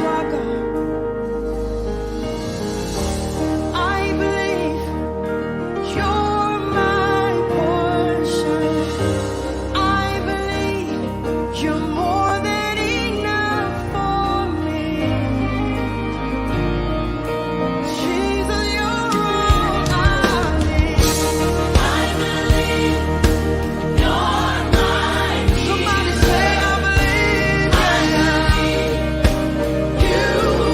are God. I believe you're my portion. I believe you're more than enough for me. Jesus, you're all I need. I believe you're my. Somebody say, I believe. You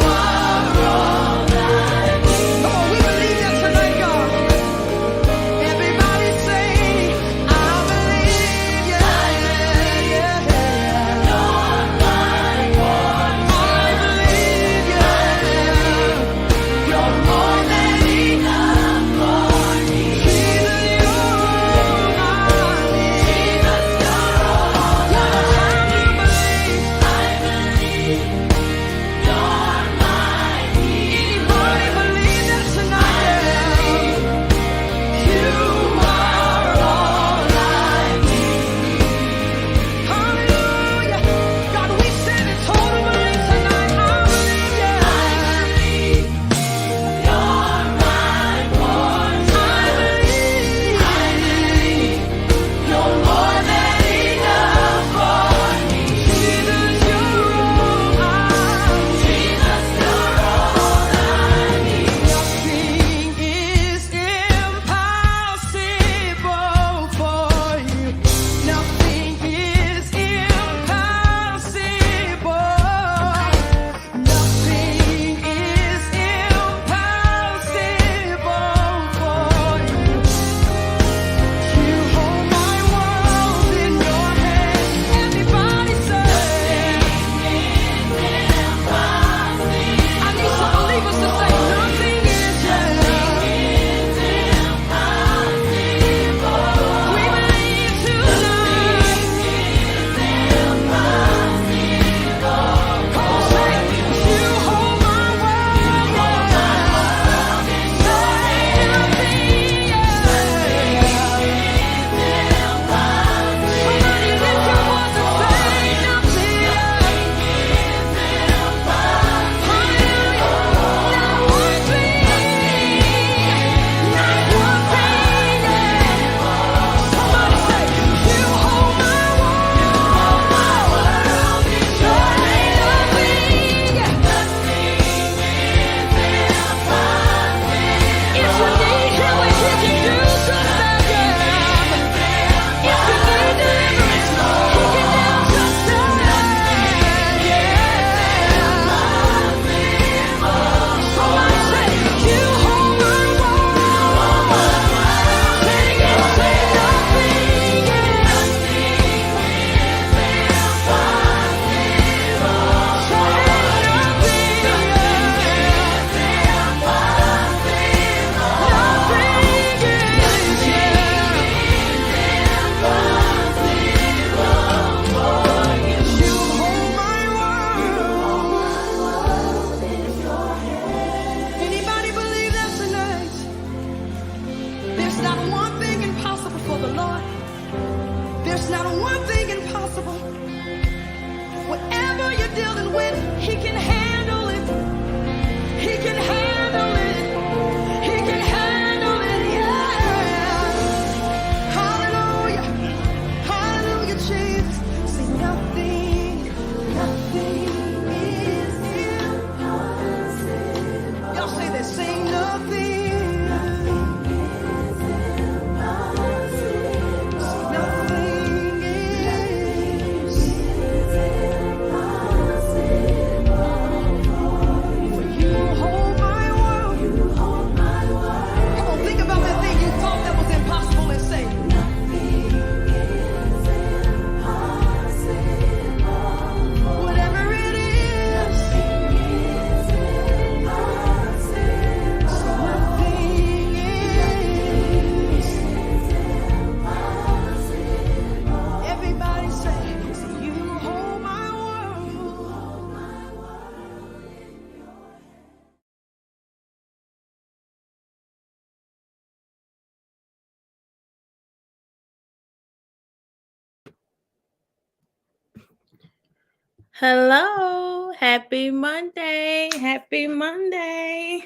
Hello, happy Monday. Happy Monday.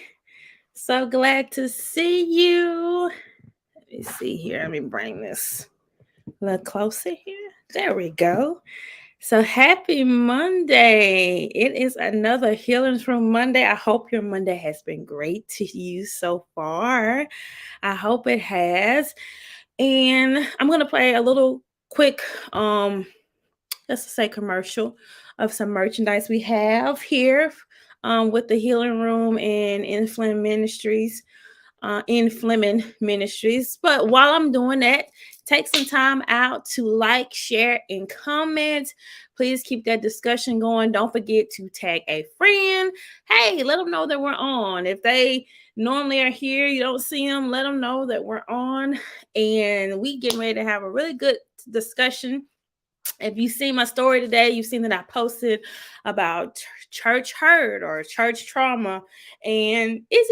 So glad to see you. Let me see here. Let me bring this a little closer here. There we go. So happy Monday. It is another Healing Room Monday. I hope your Monday has been great to you so far. I hope it has. And I'm going to play a little quick let's just say commercial of some merchandise we have here with the Healing Room and in Fleming Ministries. But while I'm doing that, take some time out to like, share, and comment. Please keep that discussion going. Don't forget to tag a friend. Hey, let them know that we're on. If they normally are here, you don't see them, let them know that we're on. And we get ready to have a really good discussion. If you've seen my story today, you've seen that I posted about church hurt or church trauma. And is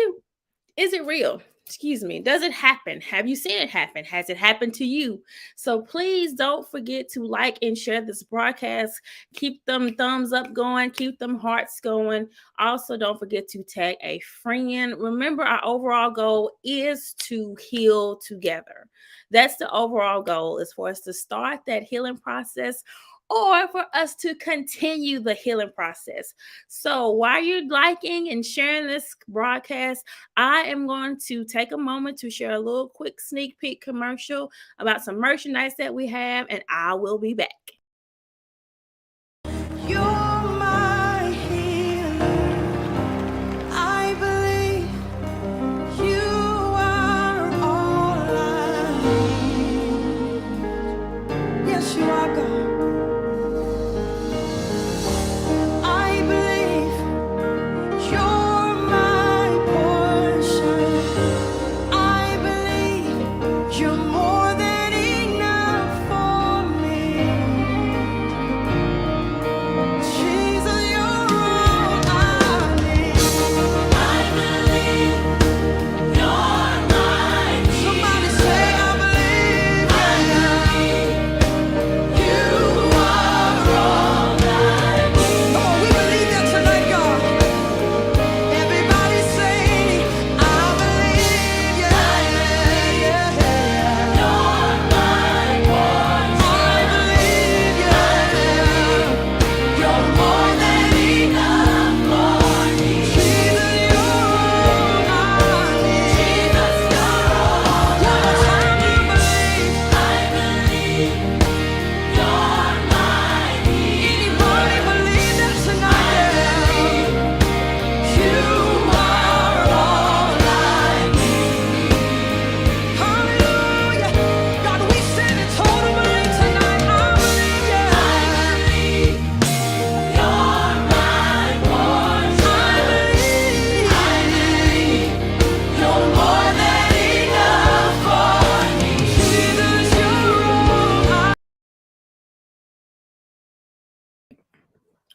it real? Excuse me. Does it happen? Have you seen it happen? Has it happened to you? So please don't forget to like and share this broadcast. Keep them thumbs up going, keep them hearts going. Also, don't forget to tag a friend. Remember, our overall goal is to heal together. That's the overall goal, is for us to start that healing process or for us to continue the healing process. So while you're liking and sharing this broadcast, I am going to take a moment to share a little quick sneak peek commercial about some merchandise that we have, and I will be back. You're my healer. I believe you are all I need. Yes, you are, God. I believe you're my portion. I believe you're more than enough for me. Jesus, you're all I need. I believe you're my peace. Somebody say, I believe. You are all I need. Come on, we believe that tonight, God. Everybody say, I believe, yeah, yeah. You're my portion. I believe, yeah. You're more than enough for me. Jesus, you're all I need. Jesus, you're all I need. I believe you're my peace. Anybody believe that tonight? You are all I need. Hallelujah. God, we stand in total belief tonight. I believe, yeah. I believe you're my portion. I believe you're more than enough for me. Jesus, you're all I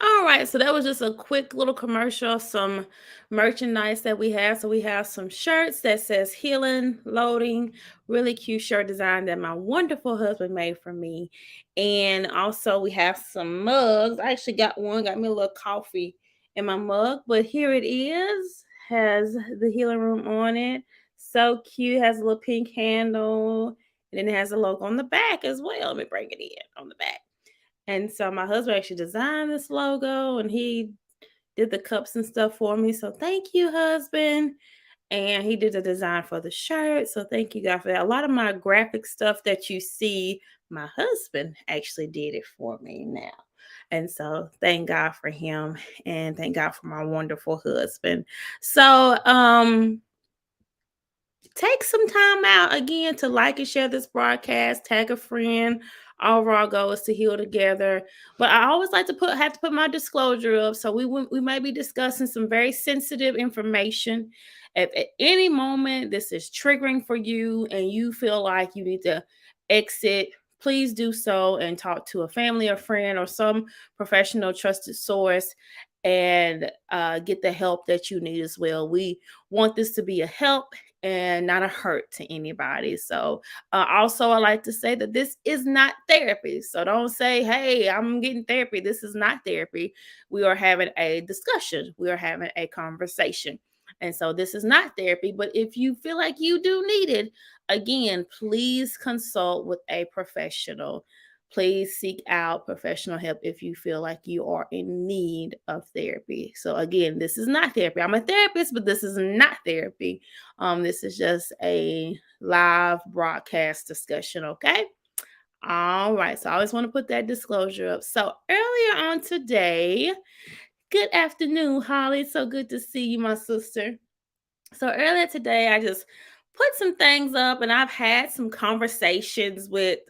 All right, so that was just a quick little commercial of some merchandise that we have. So we have some shirts that says healing, loading, really cute shirt design that my wonderful husband made for me. And also we have some mugs. I actually got one, got me a little coffee in my mug, but here it is. Has the healing room on it. So cute, has a little pink handle, and then it has a logo on the back as well. Let me bring it in on the back. And so my husband actually designed this logo and he did the cups and stuff for me. So thank you, husband. And he did the design for the shirt. So thank you, God, for that. A lot of my graphic stuff that you see, my husband actually did it for me now. And so thank God for him and thank God for my wonderful husband. So take some time out again to like and share this broadcast, tag a friend. Overall goal is to heal together. But I always like to have to put my disclosure up. So we may be discussing some very sensitive information. If at any moment this is triggering for you and you feel like you need to exit, please do so and talk to a family or friend or some professional trusted source and get the help that you need as well. We want this to be a help and not a hurt to anybody. So, also, I like to say that this is not therapy. So, don't say, hey, I'm getting therapy. This is not therapy. We are having a discussion, we are having a conversation. And so, this is not therapy. But if you feel like you do need it, again, please consult with a professional. Please seek out professional help if you feel like you are in need of therapy. So again, this is not therapy. I'm a therapist, but this is not therapy. This is just a live broadcast discussion, okay? All right. So I always want to put that disclosure up. So earlier on today, good afternoon, Holly. So good to see you, my sister. So earlier today, I just put some things up, and I've had some conversations with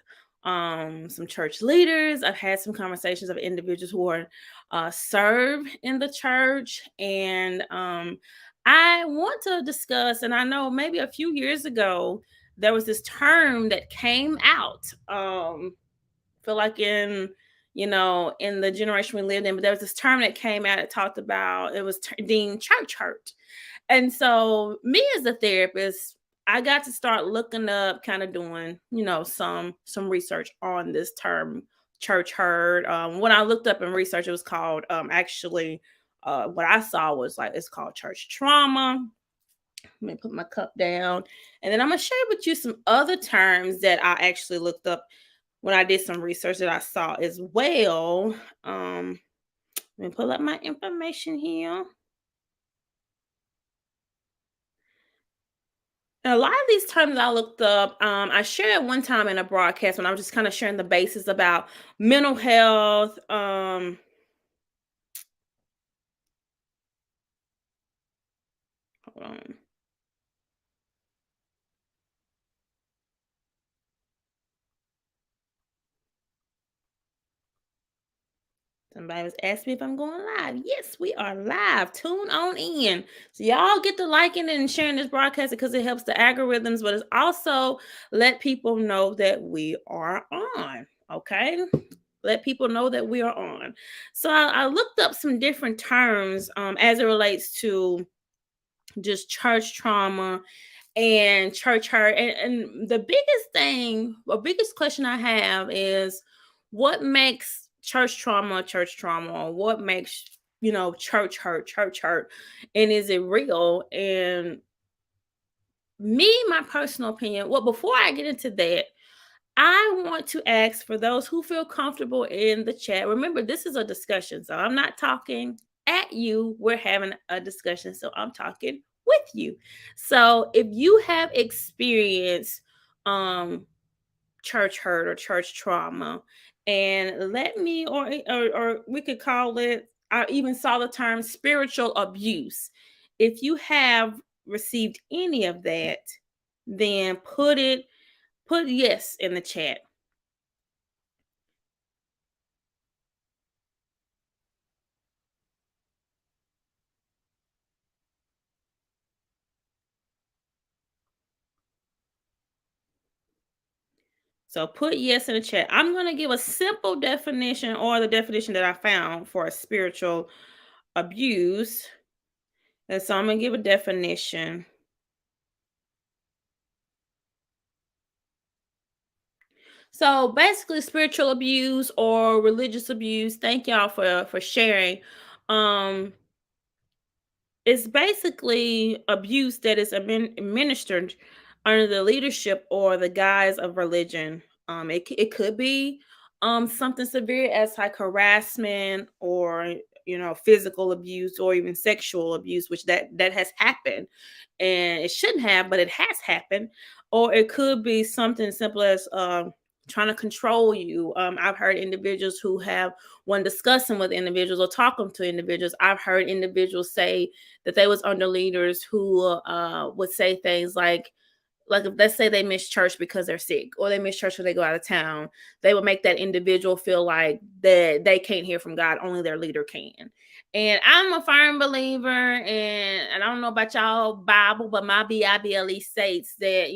some church leaders. I've had some conversations of individuals who are serve in the church, and I want to discuss. And I know maybe a few years ago there was this term that came out. Feel like in the generation we lived in, but there was this term that came out. It talked about it was deemed church hurt. And so, me as a therapist, I got to start looking up, kind of doing, some research on this term, church hurt. When I looked up in research, it was called actually. What I saw was like it's called church trauma. Let me put my cup down, and then I'm gonna share with you some other terms that I actually looked up when I did some research that I saw as well. Let me pull up my information here. A lot of these terms I looked up, I shared one time in a broadcast when I was just kind of sharing the basis about mental health. Hold on. Somebody was asking me if I'm going live. Yes, we are live. Tune on in. So y'all get to liking and sharing this broadcast because it helps the algorithms, but it's also let people know that we are on. Okay. Let people know that we are on. So I looked up some different terms as it relates to just church trauma and church hurt. And the biggest thing, or biggest question I have is what makes church trauma, or what makes, church hurt, and is it real? And me, my personal opinion, well, before I get into that, I want to ask for those who feel comfortable in the chat. Remember, this is a discussion, so I'm not talking at you. We're having a discussion, so I'm talking with you. So if you have experienced um church hurt or church trauma, and let me, or we could call it, I even saw the term spiritual abuse. If you have received any of that, then put yes in the chat. So put yes in the chat. I'm going to give a simple definition, or the definition that I found for a spiritual abuse. And so I'm going to give a definition. So basically, spiritual abuse or religious abuse. Thank y'all for sharing. Um, it's basically abuse that is administered under the leadership or the guise of religion. It could be something severe as like harassment, or physical abuse, or even sexual abuse, which that has happened, and it shouldn't have, but it has happened. Or it could be something simple as trying to control you. I've heard individuals who have, when discussing with individuals or talking to individuals, I've heard individuals say that they was under leaders who would say things like if, let's say, they miss church because they're sick, or they miss church when they go out of town, they would make that individual feel like that they can't hear from God, only their leader can. And I'm a firm believer, and I don't know about y'all Bible, but my Bible states that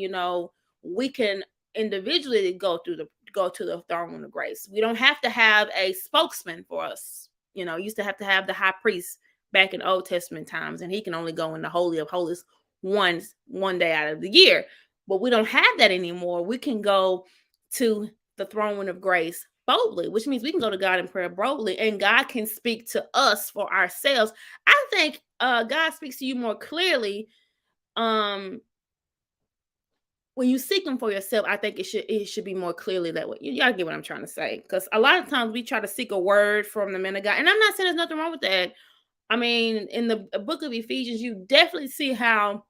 we can individually go to the throne of grace. We don't have to have a spokesman for us. used to have the high priest back in Old Testament times, and he can only go in the Holy of Holies one day out of the year. But we don't have that anymore. We can go to the throne of grace boldly, which means we can go to God in prayer boldly, and God can speak to us for ourselves. I think God speaks to you more clearly um when you seek him for yourself. I think it should be more clearly that way. Y'all get what I'm trying to say? Because a lot of times we try to seek a word from the man of God, and I'm not saying there's nothing wrong with that. I mean, in the book of Ephesians, you definitely see how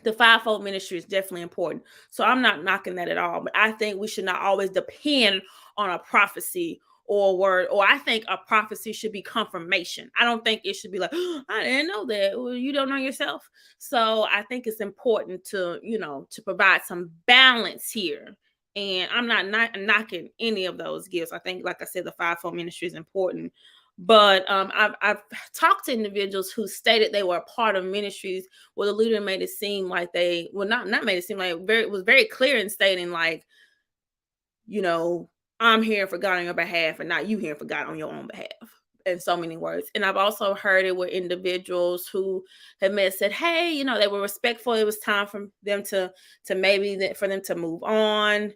the fivefold ministry is definitely important. So I'm not knocking that at all, but I think we should not always depend on a prophecy or a word, or I think a prophecy should be confirmation. I don't think it should be like, oh, I didn't know that. Well, you don't know yourself. So I think it's important to provide some balance here. And I'm not knocking any of those gifts. I think, like I said, the fivefold ministry is important. But I've talked to individuals who stated they were a part of ministries where the leader made it seem like they well not made it seem like it was very clear in stating like, you know, I'm here for God on your behalf and not you here for God on your own behalf, in so many words. And I've also heard it with individuals who have said, hey, they were respectful. It was time for them to maybe for them to move on.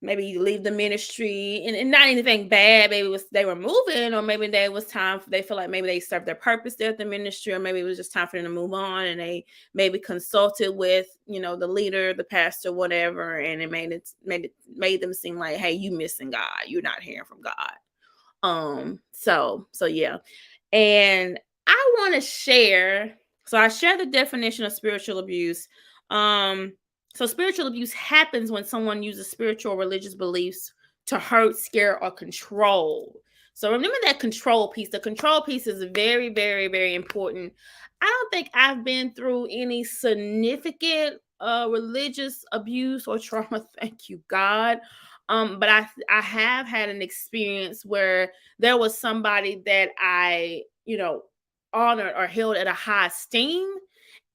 Maybe you leave the ministry and not anything bad. Maybe it was they were moving, or maybe they was time they feel like maybe they served their purpose there at the ministry, or maybe it was just time for them to move on, and they maybe consulted with the leader, the pastor, whatever, and it made them seem like, hey, you missing God, you're not hearing from God. So yeah. And I want to share, so I share the definition of spiritual abuse. So spiritual abuse happens when someone uses spiritual or religious beliefs to hurt, scare, or control. So remember that control piece. The control piece is very, very, very important. I don't think I've been through any significant religious abuse or trauma. Thank you, God. But I have had an experience where there was somebody that I, honored or held at a high esteem.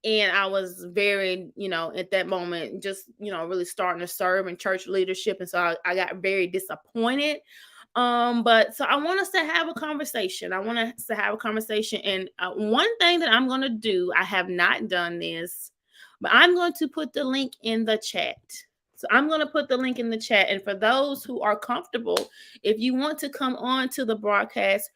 And I was very, at that moment, just, really starting to serve in church leadership. And so I got very disappointed. But so I want us to have a conversation. I want us to have a conversation. And one thing that I'm going to do, I have not done this, but I'm going to put the link in the chat. So I'm going to put the link in the chat. And for those who are comfortable, if you want to come on to the broadcast,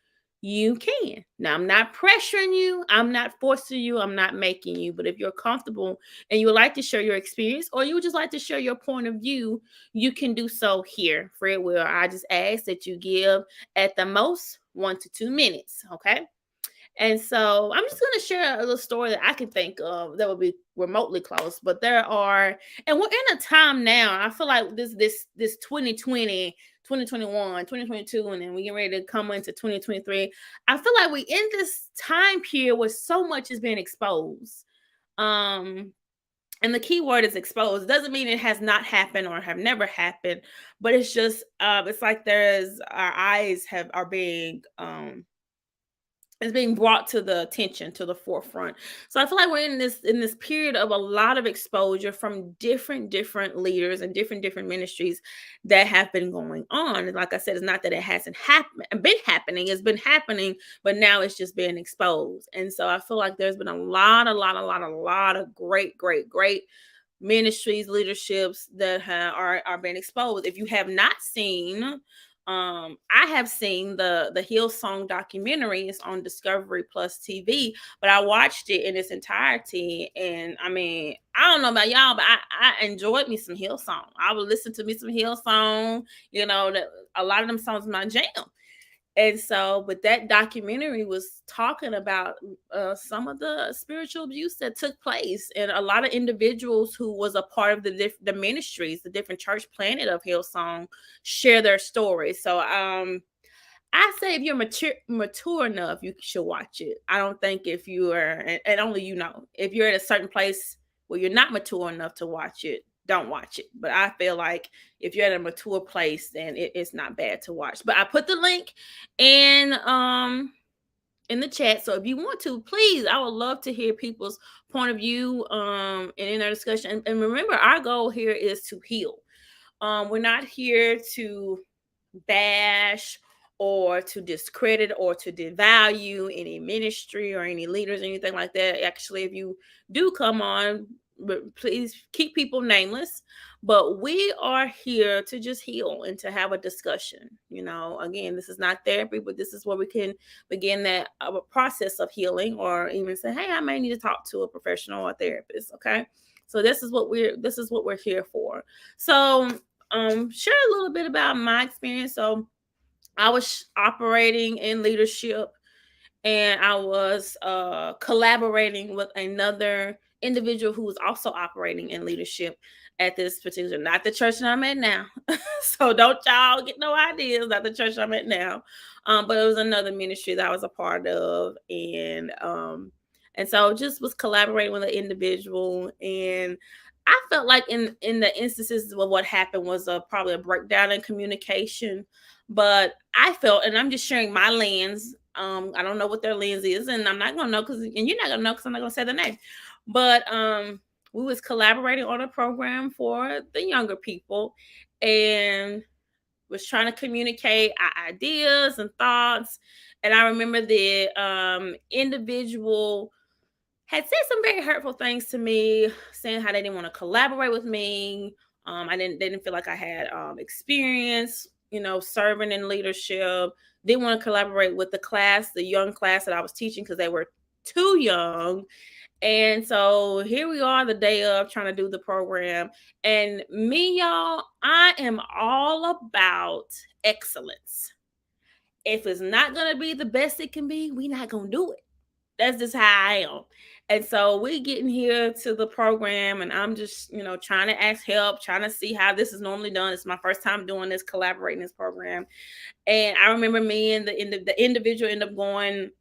you can. Now, I'm not pressuring you. I'm not forcing you. I'm not making you. But if you're comfortable and you would like to share your experience, or you would just like to share your point of view, you can do so here. Fred will. I just ask that you give at the most 1 to 2 minutes. Okay. And so I'm just going to share a little story that I can think of that would be remotely close. But and we're in a time now. I feel like this 2020, 2021, 2022, and then we get ready to come into 2023. I feel like we in this time period where so much is being exposed. And the key word is exposed. It doesn't mean it has not happened or have never happened, but it's just it's like our eyes are being is being brought to the attention, to the forefront. So I feel like we're in this period of a lot of exposure from different leaders and different ministries that have been going on. And like I said, it's not that it hasn't been happening. It's been happening, but now it's just being exposed. And so I feel like there's been a lot of great ministries, leaderships that are being exposed. If you have not seen, I have seen the Hillsong documentary. It's on Discovery Plus TV, but I watched it in its entirety. And I mean, I don't know about y'all, but I enjoyed me some Hillsong. I would listen to me some Hillsong. A lot of them songs my jam. And so, but that documentary was talking about some of the spiritual abuse that took place, and a lot of individuals who was a part of the ministries, the different church planted of Hillsong, share their stories. So, I say if you're mature enough, you should watch it. I don't think if you are, and only if you're at a certain place where you're not mature enough to watch it, don't watch it. But I feel like if you're at a mature place, then it's not bad to watch. But I put the link in the chat. So if you want to, please, I would love to hear people's point of view and in our discussion. And remember, our goal here is to heal. We're not here to bash or to discredit or to devalue any ministry or any leaders, anything like that. Actually, if you do come on, please keep people nameless. But we are here to just heal and to have a discussion. Again, this is not therapy, but this is where we can begin that process of healing, or even say, hey, I may need to talk to a professional or therapist. Okay. So this is what we're here for. So share a little bit about my experience. So I was operating in leadership, and I was collaborating with another individual who was also operating in leadership at this particular, not the church that I'm at now. So don't y'all get no ideas, not the church I'm at now. But it was another ministry that I was a part of, and so just was collaborating with an individual, and I felt like in the instances of what happened was probably a breakdown in communication. But I felt, and I'm just sharing my lens. I don't know what their lens is, and I'm not gonna know and you're not gonna know because I'm not gonna say the name. But we was collaborating on a program for the younger people, and was trying to communicate our ideas and thoughts. And I remember the individual had said some very hurtful things to me, saying how they didn't want to collaborate with me. They didn't feel like I had experience, serving in leadership. Didn't want to collaborate with the young class that I was teaching, because they were too young. And so here we are the day of trying to do the program. And me, y'all, I am all about excellence. If it's not going to be the best it can be, we're not going to do it. That's just how I am. And so we getting here to the program, and I'm just, trying to ask help, trying to see how this is normally done. It's my first time doing this, collaborating this program. And I remember me and the individual ended up going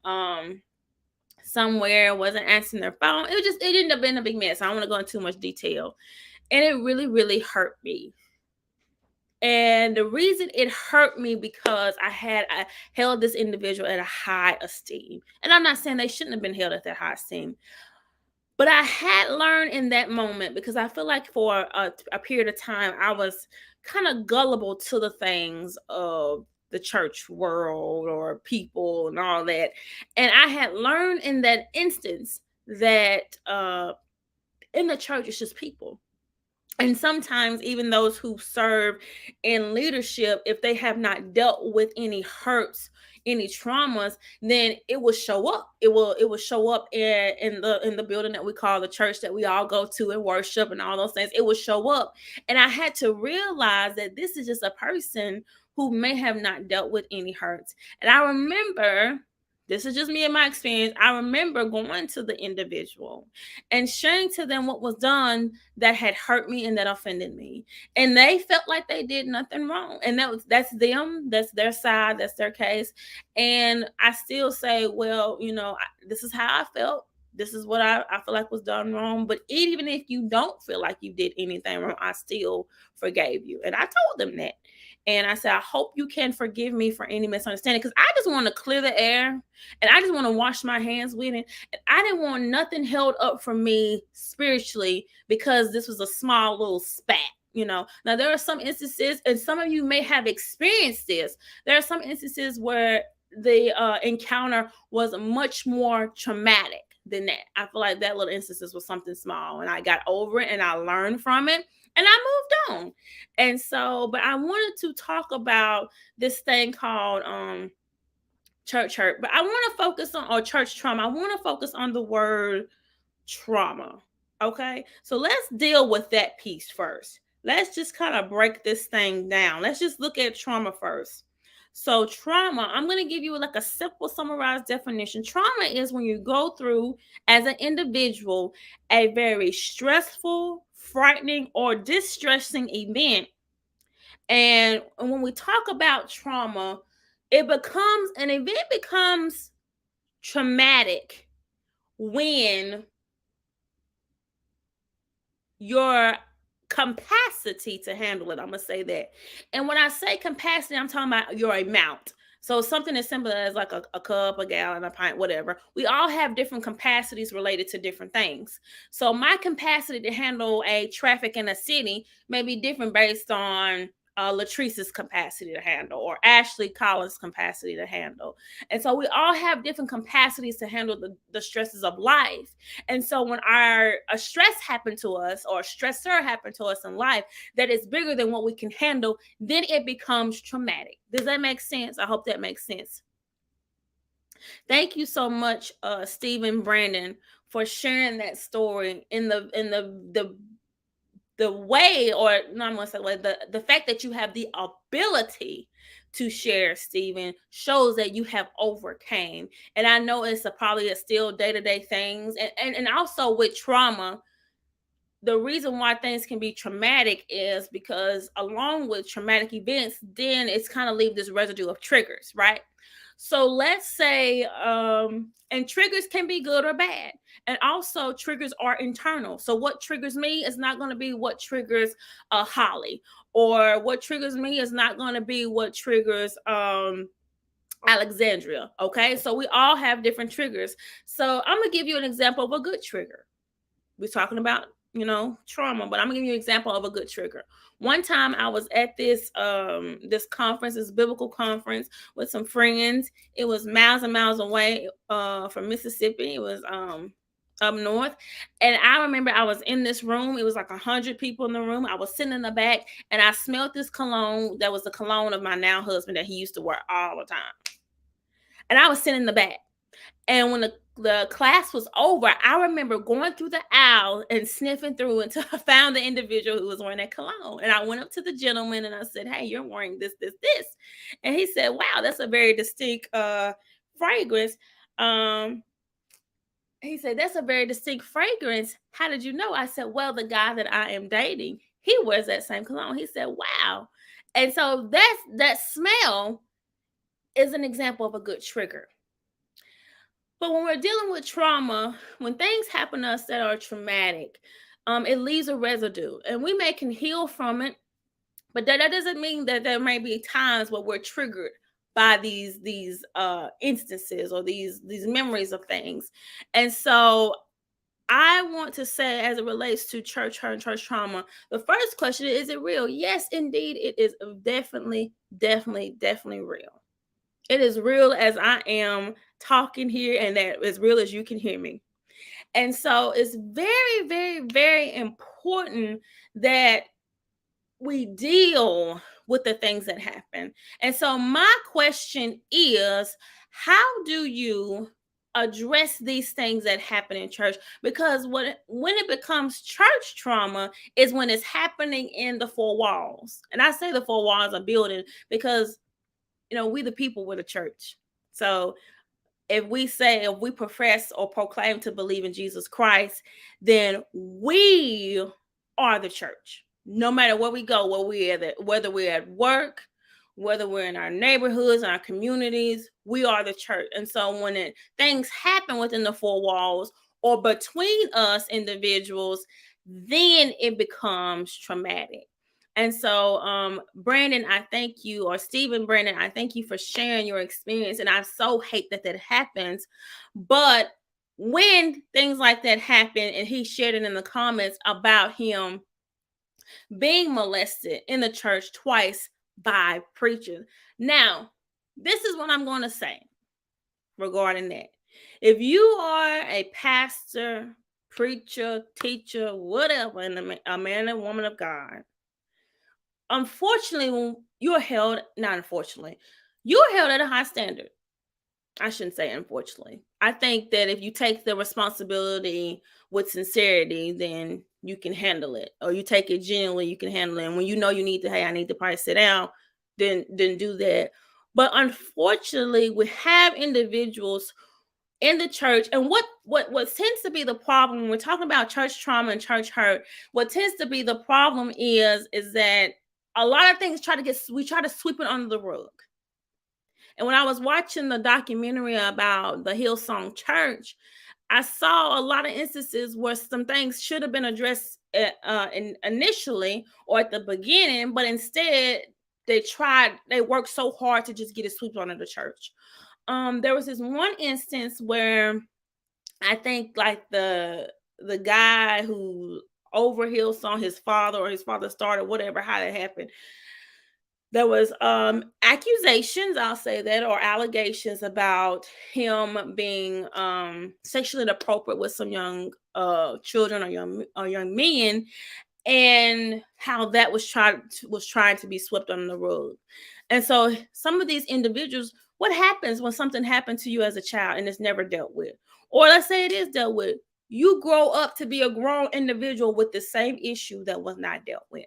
somewhere, wasn't answering their phone. It ended up being a big mess. I don't want to go into too much detail. And it really, really hurt me. And the reason it hurt me, because I held this individual at a high esteem. And I'm not saying they shouldn't have been held at that high esteem. But I had learned in that moment, because I feel like for a period of time, I was kind of gullible to the things of the church world or people and all that. And I had learned in that instance that in the church, it's just people. And sometimes even those who serve in leadership, if they have not dealt with any hurts, any traumas, then it will show up. It will show up in the building that we call the church, that we all go to and worship and all those things. It will show up. And I had to realize that this is just a person who may have not dealt with any hurts. And I remember, this is just me and my experience, I remember going to the individual and sharing to them what was done that had hurt me and that offended me. And they felt like they did nothing wrong. And that's them, that's their side, that's their case. And I still say, well, this is how I felt. This is what I feel like was done wrong. But even if you don't feel like you did anything wrong, I still forgave you. And I told them that. And I said, I hope you can forgive me for any misunderstanding, because I just want to clear the air, and I just want to wash my hands with it. And I didn't want nothing held up from me spiritually, because this was a small little spat. Now there are some instances, and some of you may have experienced this. There are some instances where the encounter was much more traumatic than that. I feel like that little instances was something small, and I got over it and I learned from it. And I moved on. And so, but I wanted to talk about this thing called church hurt. But I want to focus on, or church trauma. I want to focus on the word trauma. Okay. So let's deal with that piece first. Let's just kind of break this thing down. Let's just look at trauma first. So trauma, I'm going to give you like a simple summarized definition. Trauma is when you go through, as an individual, a very stressful, frightening, or distressing event. And when we talk about trauma, an event becomes traumatic when your capacity to handle it, I'm gonna say that. And when I say capacity, I'm talking about your amount. So something as simple as like a cup, a gallon, a pint, whatever. We all have different capacities related to different things. So my capacity to handle a traffic in a city may be different based on Latrice's capacity to handle, or Ashley Collins' capacity to handle. And so we all have different capacities to handle the stresses of life. And so when a stress happened to us, or a stressor happened to us in life that is bigger than what we can handle, then it becomes traumatic. Does that make sense? I hope that makes sense. Thank you so much, Stephen Brandon, for sharing that story in the way, or no, I'm gonna say way, the fact that you have the ability to share, Stephen, shows that you have overcame. And I know it's probably a still day-to-day things, and also with trauma, the reason why things can be traumatic is because along with traumatic events, then it's kind of leave this residue of triggers, right? So let's say, and triggers can be good or bad. And also triggers are internal. So what triggers me is not going to be what triggers Holly, or what triggers me is not going to be what triggers Alexandria. Okay. So we all have different triggers. So I'm going to give you an example of a good trigger. We're talking about, trauma, but I'm gonna give you an example of a good trigger. One time I was at this conference, this biblical conference, with some friends. It was miles and miles away from Mississippi. It was up north. And I remember I was in this room. It was like 100 people in the room. I was sitting in the back, and I smelled this cologne that was the cologne of my now husband that he used to wear all the time. And I was sitting in the back. And when the class was over, I remember going through the aisle and sniffing through until I found the individual who was wearing that cologne. And I went up to the gentleman and I said, "Hey, you're wearing this, this, this." And he said, "Wow, that's a very distinct fragrance." He said, "That's a very distinct fragrance. How did you know?" I said, "Well, the guy that I am dating, he wears that same cologne." He said, "Wow." And so that smell is an example of a good trigger. But when we're dealing with trauma, when things happen to us that are traumatic, it leaves a residue, and we can heal from it. But that doesn't mean that there may be times where we're triggered by these instances, or these memories of things. And so I want to say, as it relates to church hurt and church trauma, the first question is it real? Yes, indeed, it is definitely, definitely, definitely real. It is real as I am talking here, and that as real as you can hear me. And so it's very, very, very important that we deal with the things that happen. And so my question is, how do you address these things that happen in church? Because when it becomes church trauma is when it's happening in the four walls. And I say the four walls of building because we the people, we're the church. So if we profess or proclaim to believe in Jesus Christ, then we are the church. No matter where we go, whether we're at work, whether we're in our neighborhoods, our communities, we are the church. And so when things happen within the four walls or between us individuals, then it becomes traumatic. And so, Brandon, I thank you, or Stephen Brandon, I thank you for sharing your experience. And I so hate that happens. But when things like that happen, and he shared it in the comments about him being molested in the church twice by preachers. Now, this is what I'm going to say regarding that. If you are a pastor, preacher, teacher, whatever, and a man and woman of God, unfortunately, when you're held, not unfortunately, you're held at a high standard. I shouldn't say unfortunately. I think that if you take the responsibility with sincerity, then you can handle it. Or you take it genuinely, you can handle it. And when you know you need to, hey, I need to probably sit down, then do that. But unfortunately, we have individuals in the church, and what tends to be the problem when we're talking about church trauma and church hurt, what tends to be the problem is that a lot of things we try to sweep it under the rug. And when I was watching the documentary about the Hillsong Church, I saw a lot of instances where some things should have been addressed initially or at the beginning, but instead they worked so hard to just get it swept under the church. There was this one instance where I think like the guy who over Hillsong, his father started, whatever, how that happened. there was accusations, I'll say that, or allegations about him being sexually inappropriate with some young children or young men, and how that was trying to be swept under the rug. And so some of these individuals, what happens when something happened to you as a child and it's never dealt with? Or let's say it is dealt with. You grow up to be a grown individual with the same issue that was not dealt with.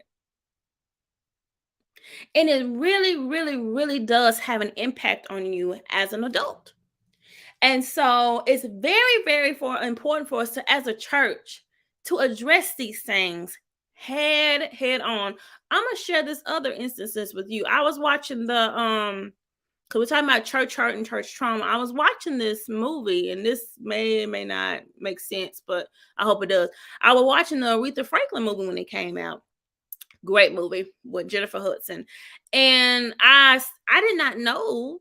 And it really, really, really does have an impact on you as an adult. And so it's very, very important for us to, as a church, to address these things head on. I'm gonna share this other instances with you. I was watching because we're talking about church hurt and church trauma. I was watching this movie, and this may or may not make sense, but I hope it does. I was watching the Aretha Franklin movie when it came out. Great movie with Jennifer Hudson. And I did not know,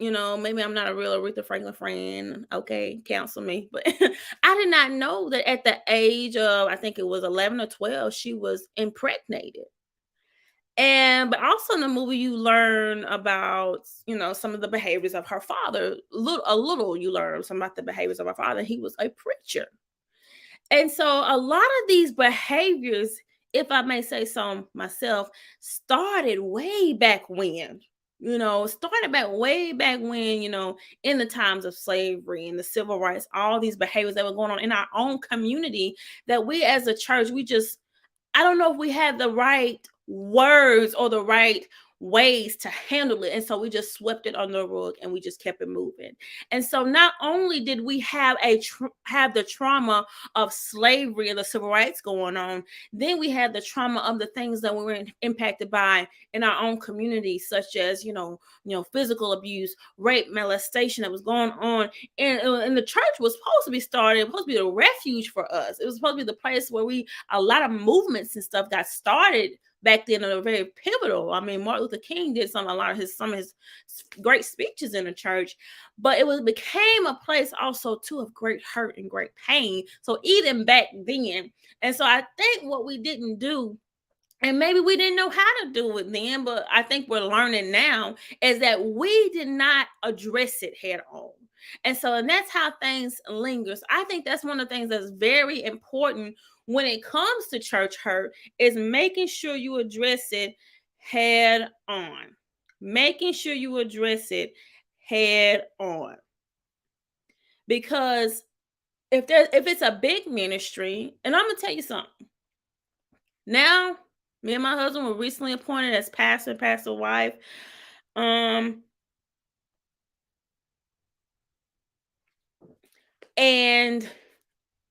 maybe I'm not a real Aretha Franklin friend. Okay, counsel me. But I did not know that at the age of, I think it was 11 or 12, she was impregnated. And but also in the movie you learn about, some of the behaviors of her father. A little you learn some about the behaviors of her father. He was a preacher. And so a lot of these behaviors, if I may say so myself, started way back when. Started back way back when, in the times of slavery and the civil rights, all these behaviors that were going on in our own community, that we as a church, I don't know if we had the right words or the right ways to handle it. And so we just swept it under the rug and we just kept it moving. And so not only did we have have the trauma of slavery and the civil rights going on, then we had the trauma of the things that we were impacted by in our own community, such as, physical abuse, rape, molestation that was going on. And the church was supposed to be started, supposed to be a refuge for us. It was supposed to be the place where a lot of movements and stuff got started back then, are very pivotal. I mean, Martin Luther King did some of his great speeches in the church, but it became a place also too of great hurt and great pain. So even back then, and so I think what we didn't do, and maybe we didn't know how to do it then, but I think we're learning now, is that we did not address it head on. And that's how things lingers. I think that's one of the things that's very important when it comes to church hurt, is making sure you address it head on. Making sure you address it head on. Because if it's a big ministry, and I'm gonna tell you something. Now, me and my husband were recently appointed as pastor wife. And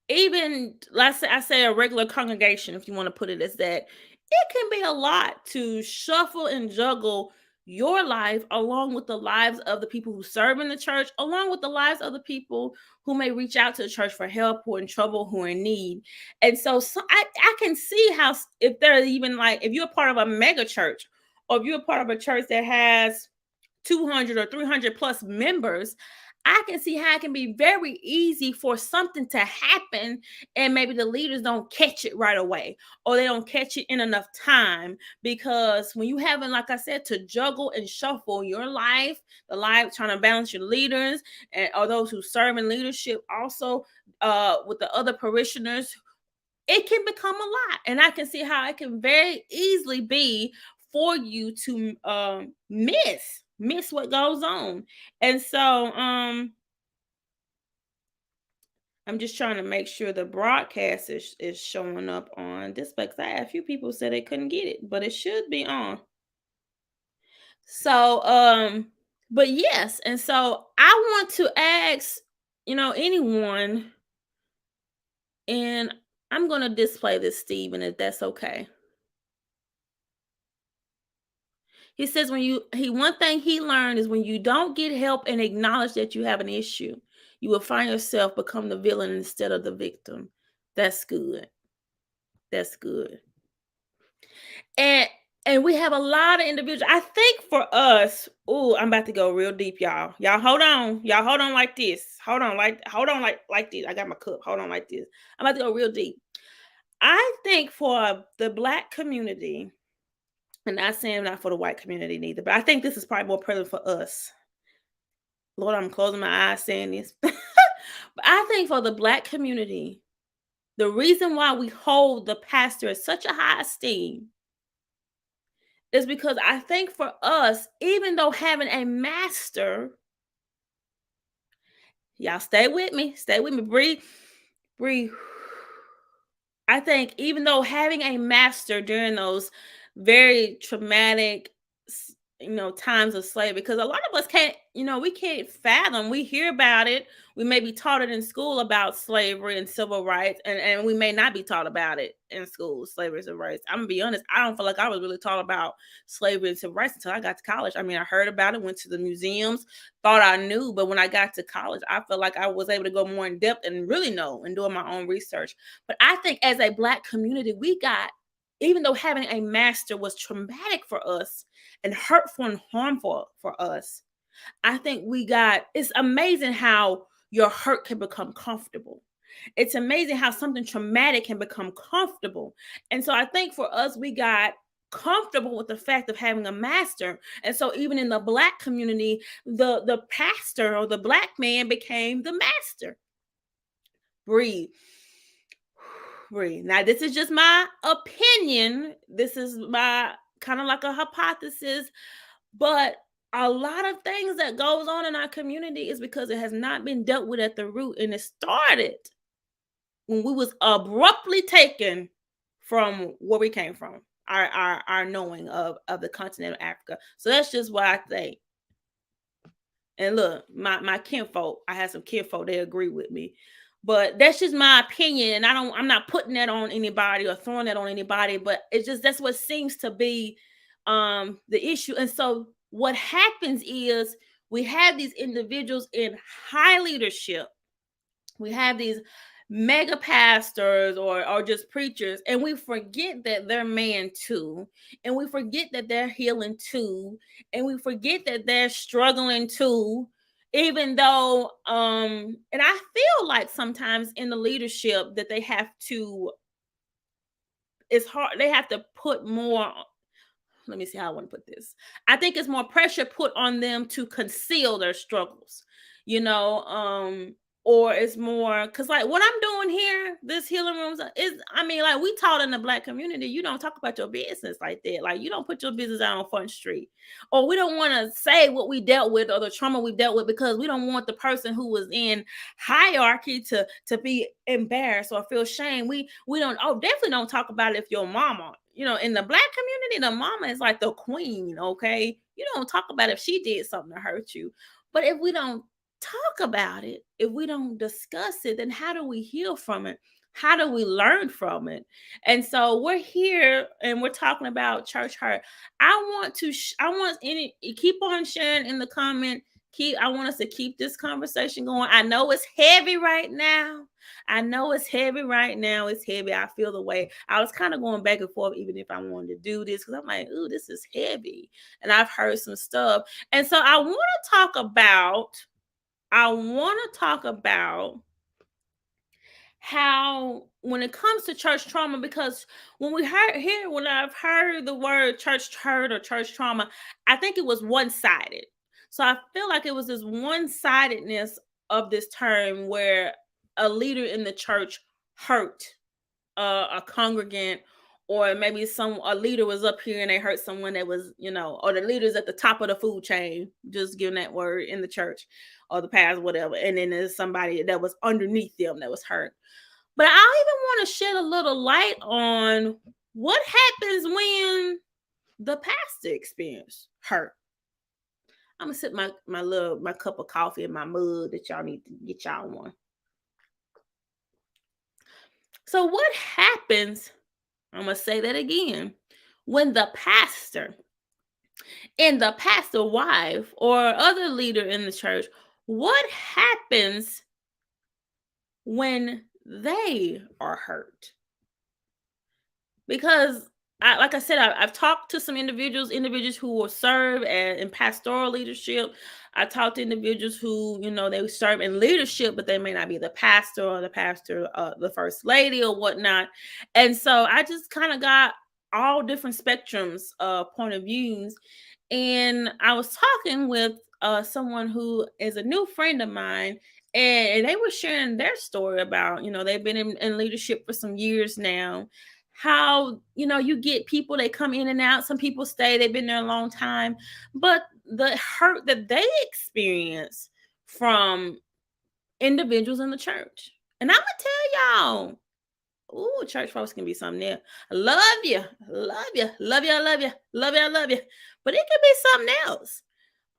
even, I say a regular congregation, if you want to put it as that, it can be a lot to shuffle and juggle your life along with the lives of the people who serve in the church, along with the lives of the people who may reach out to the church for help, who are in trouble, who are in need. And so I can see how, if there's even, like, if you're a part of a mega church, or if you're a part of a church that has 200 or 300 plus members, I can see how it can be very easy for something to happen and maybe the leaders don't catch it right away, or they don't catch it in enough time. Because when you having, like I said, to juggle and shuffle your life, trying to balance your leaders or those who serve in leadership also, with the other parishioners, it can become a lot. And I can see how it can very easily be for you to miss what goes on. And so I'm just trying to make sure the broadcast is showing up on display, because I had a few people said they couldn't get it, but it should be on. So but yes, and so I want to ask, anyone, and I'm going to display this, Stephen, if that's okay. He says one thing he learned is, when you don't get help and acknowledge that you have an issue, you will find yourself become the villain instead of the victim. That's good. That's good. And we have a lot of individuals. I think for us, I'm about to go real deep, y'all. Y'all hold on. Y'all hold on like this. Hold on like this. I got my cup. Hold on like this. I'm about to go real deep. I think for the Black community, And not saying not for the white community neither, but I think this is probably more prevalent for us. Lord, I'm closing my eyes saying this. But I think for the black community, the reason why we hold the pastor in such a high esteem is because I think for us, even though having a master, y'all stay with me, breathe, breathe. I think even though having a master during those very traumatic, times of slavery, because a lot of us can't, we can't fathom. We hear about it. We may be taught it in school about slavery and civil rights, and we may not be taught about it in school, slavery and civil rights. I'm gonna be honest, I don't feel like I was really taught about slavery and civil rights until I got to college. I mean, I heard about it, went to the museums, thought I knew, but when I got to college, I felt like I was able to go more in depth and really know and doing my own research. But I think as a black community, we got, even though having a master was traumatic for us and hurtful and harmful for us, I think it's amazing how your hurt can become comfortable. It's amazing how something traumatic can become comfortable. And so I think for us, we got comfortable with the fact of having a master. And so even in the black community, the pastor or the black man became the master. Breathe. Breathe. Now, this is just my opinion. This is my kind of like a hypothesis, but a lot of things that goes on in our community is because it has not been dealt with at the root, and it started when we was abruptly taken from where we came from, our knowing of the continent of Africa. So that's just what I think. And look, my kinfolk, I have some kinfolk, they agree with me. But that's just my opinion. And I'm not putting that on anybody or throwing that on anybody, but it's just that's what seems to be the issue. And so what happens is we have these individuals in high leadership. We have these mega pastors or just preachers, and we forget that they're man too, and we forget that they're healing too, and we forget that they're struggling too, even though and I feel like sometimes in the leadership that they have to, it's hard, they have to put more, let me see how I want to put this. I think it's more pressure put on them to conceal their struggles, you know, or it's more because like what I'm doing here, this healing rooms is, I mean, like we taught in the black community, you don't talk about your business like that. Like you don't put your business out on Front Street, or we don't want to say what we dealt with or the trauma we dealt with because we don't want the person who was in hierarchy to be embarrassed or feel shame. We don't, definitely don't talk about it if your mama, in the black community, the mama is like the queen, okay? You don't talk about if she did something to hurt you. But if we don't talk about it, if we don't discuss it, then how do we heal from it? How do we learn from it? And so we're here and we're talking about church hurt. I want any keep on sharing in the comment. I want us to keep this conversation going. I know it's heavy right now. It's heavy. I feel the way. I was kind of going back and forth, even if I wanted to do this, because I'm like, ooh, this is heavy. And I've heard some stuff. And so I want to talk about how when it comes to church trauma, because when I've heard the word church hurt or church trauma, I think it was one-sided. So I feel like it was this one-sidedness of this term where a leader in the church hurt a congregant, or maybe a leader was up here and they hurt someone that was, or the leader's at the top of the food chain, just giving that word in the church or the pastor, whatever. And then there's somebody that was underneath them that was hurt. But I even want to shed a little light on what happens when the pastor experiences hurt. I'm gonna sip my cup of coffee in my mug that y'all need to get y'all one. So what happens, I'm going to say that again, when the pastor and the pastor wife or other leader in the church, what happens when they are hurt? Because like I said, I've talked to some individuals who will serve in pastoral leadership. I talked to individuals who, they serve in leadership, but they may not be the pastor or the first lady or whatnot. And so I just kind of got all different spectrums of point of views. And I was talking with someone who is a new friend of mine, and they were sharing their story about, they've been in leadership for some years now. How, you get people, they come in and out. Some people stay, they've been there a long time, but the hurt that they experience from individuals in the church. And I'm gonna tell y'all, ooh, church folks can be something there. I love you, love you, love you, I love you, love you, I love you. But it can be something else.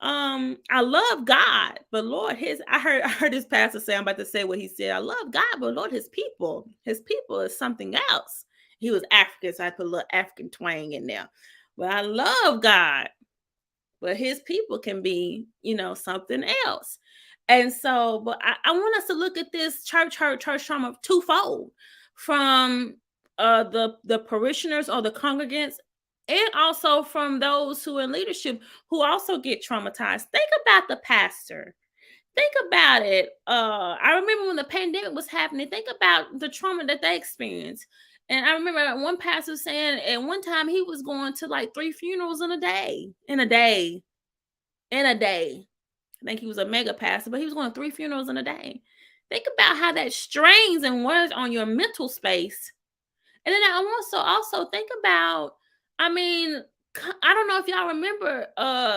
I love God, but Lord, I heard this pastor say, I'm about to say what he said. I love God, but Lord, his people is something else. He was African, so I put a little African twang in there. But I love God, but his people can be, something else. And so, but I want us to look at this church trauma twofold, from the parishioners or the congregants, and also from those who are in leadership who also get traumatized. Think about the pastor. Think about it. I remember when the pandemic was happening, think about the trauma that they experienced. And I remember one pastor saying at one time he was going to like 3 funerals in a day. I think he was a mega pastor, but he was going to 3 funerals in a day. Think about how that strains and wears on your mental space. And then I also think about, I don't know if y'all remember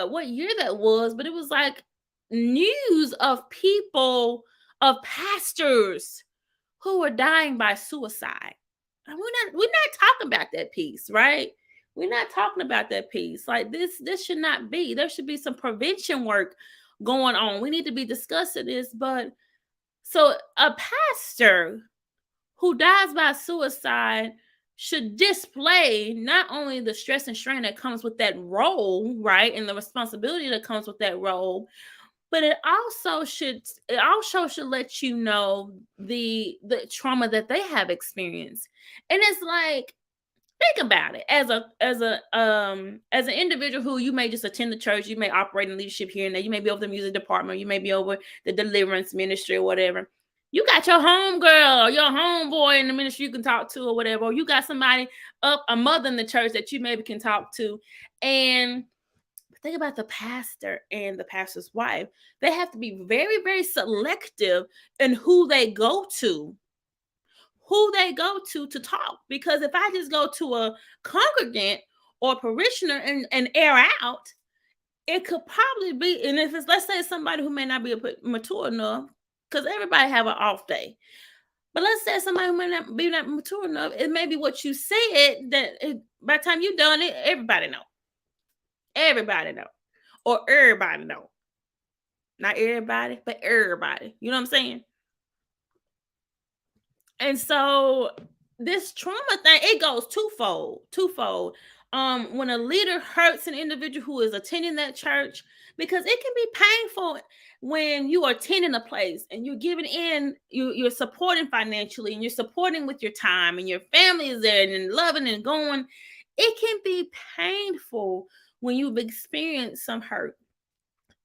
what year that was, but it was like news of people, of pastors who were dying by suicide. And we're not talking about that piece, right? We're not talking about that piece. Like this should not be. There should be some prevention work going on. We need to be discussing this. But so a pastor who dies by suicide should display not only the stress and strain that comes with that role, right, and the responsibility that comes with that role, but it also should let you know the trauma that they have experienced. And it's like, think about it, as an individual who, you may just attend the church, you may operate in leadership here and there, you may be over the music department, you may be over the deliverance ministry or whatever. You got your home girl or your homeboy in the ministry you can talk to or whatever, or you got somebody up, a mother in the church that you maybe can talk to. And think about the pastor and the pastor's wife. They have to be very, very selective in who they go to talk. Because if I just go to a congregant or parishioner and air out, it could probably be, and if it's, let's say, somebody who may not be mature enough, because everybody have an off day. But let's say somebody who may not be mature enough, it may be what you said that by the time you done it, everybody know. Or everybody know. Not everybody, but everybody. You know what I'm saying? And so this trauma thing, it goes twofold. When a leader hurts an individual who is attending that church, because it can be painful when you are attending a place and you're giving in, you're supporting financially, and you're supporting with your time, and your family is there and loving and going. It can be painful when you've experienced some hurt.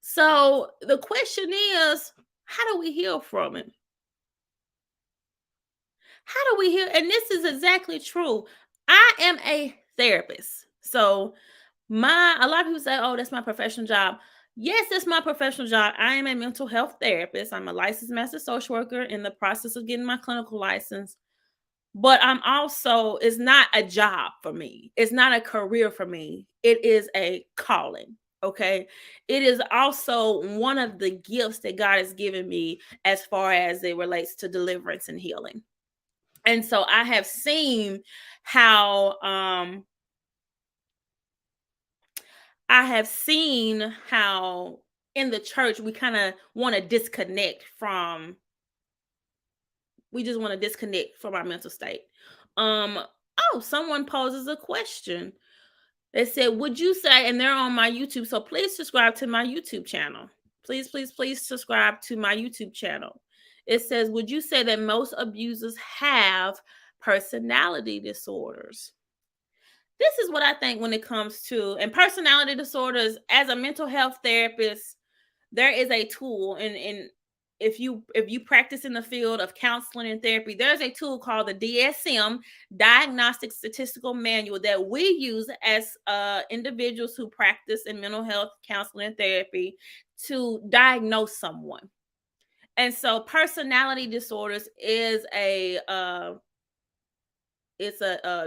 So the question is, how do we heal from it? How do we heal? And this is exactly true. I am a therapist. So a lot of people say, oh, that's my professional job. Yes, it's my professional job. I am a mental health therapist. I'm a licensed master social worker in the process of getting my clinical license. But it's not a job for me. It's not a career for me. It is a calling. Okay. It is also one of the gifts that God has given me as far as it relates to deliverance and healing. And so I have seen how in the church we kind of want to disconnect from. We just want to disconnect from our mental state. Someone poses a question. They said, would you say, and they're on my YouTube, so please subscribe to my YouTube channel. Please subscribe to my YouTube channel. It says, would you say that most abusers have personality disorders? This is what I think when it comes to, and personality disorders, as a mental health therapist, there is a tool, and if you practice in the field of counseling and therapy, there's a tool called the DSM, Diagnostic Statistical Manual, that we use as individuals who practice in mental health counseling and therapy to diagnose someone. And so personality disorders is a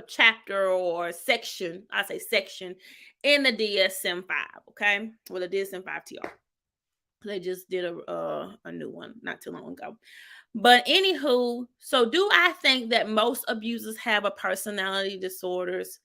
chapter or section, I say section, in the DSM-5, okay? Well, the DSM-5 TR. They just did a new one not too long ago. But anywho, so do I think that most abusers have a personality disorders?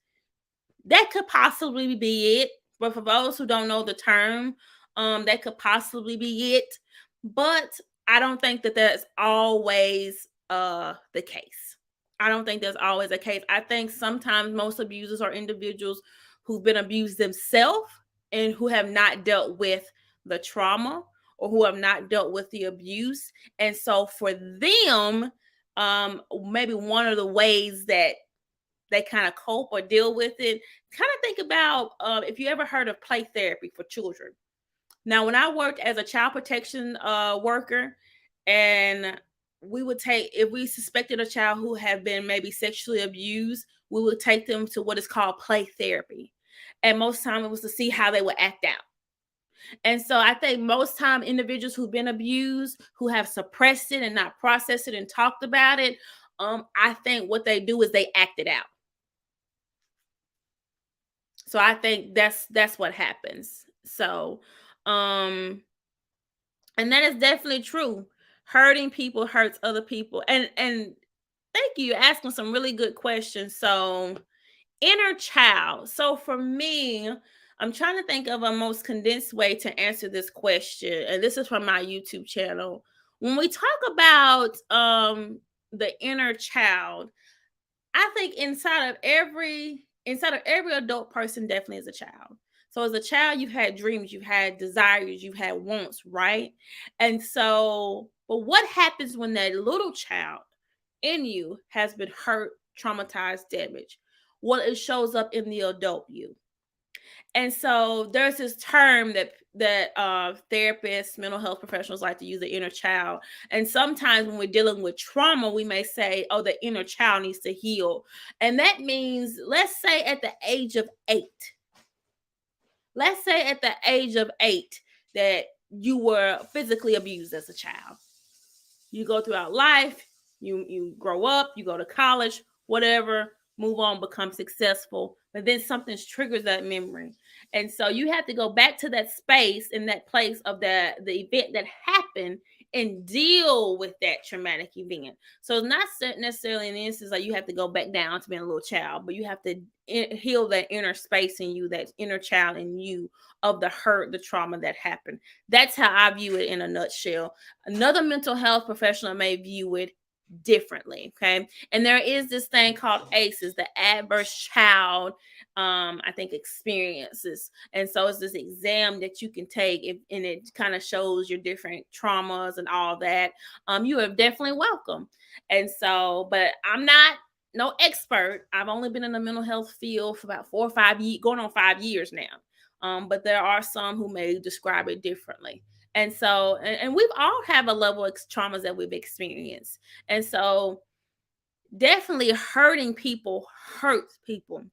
That could possibly be it. But for those who don't know the term, that could possibly be it. But I don't think that that's always the case. I don't think that's always the case. I think sometimes most abusers are individuals who've been abused themselves and who have not dealt with the trauma or who have not dealt with the abuse. And so for them, maybe one of the ways that they kind of cope or deal with it, kind of think about if you ever heard of play therapy for children. Now, when I worked as a child protection worker, and we would take, if we suspected a child who had been maybe sexually abused, we would take them to what is called play therapy. And most time it was to see how they would act out. And so I think most time individuals who've been abused, who have suppressed it and not processed it and talked about it, I think what they do is they act it out. So I think that's what happens. So, and that is definitely true. Hurting people hurts other people. And thank you. You're asking some really good questions. So, inner child. So for me, I'm trying to think of a most condensed way to answer this question. And this is from my YouTube channel. When we talk about the inner child, I think inside of every adult person definitely is a child. So as a child, you've had dreams, you've had desires, you've had wants, right? And so, but what happens when that little child in you has been hurt, traumatized, damaged? Well, it shows up in the adult you. And so there's this term that therapists, mental health professionals like to use, the inner child. And sometimes when we're dealing with trauma, we may say, "Oh, the inner child needs to heal," and that means, let's say, at the age of 8. Let's say at the age of 8 that you were physically abused as a child. You go throughout life, you grow up, you go to college, whatever, move on, become successful, but then something triggers that memory. And so you have to go back to that space in that place of the event that happened and deal with that traumatic event. So it's not necessarily an instance like you have to go back down to being a little child, but you have to heal that inner space in you, that inner child in you, of the hurt, the trauma that happened. That's how I view it in a nutshell. Another mental health professional may view it differently. Okay. And there is this thing called ACEs, the adverse child, I think, experiences. And so it's this exam that you can take, and it kind of shows your different traumas and all that. You are definitely welcome. And so, but I'm not no expert. I've only been in the mental health field for about 4 or 5 years, going on 5 years now. But there are some who may describe it differently. And so, and we've all have a level of traumas that we've experienced. And so definitely hurting people hurts people.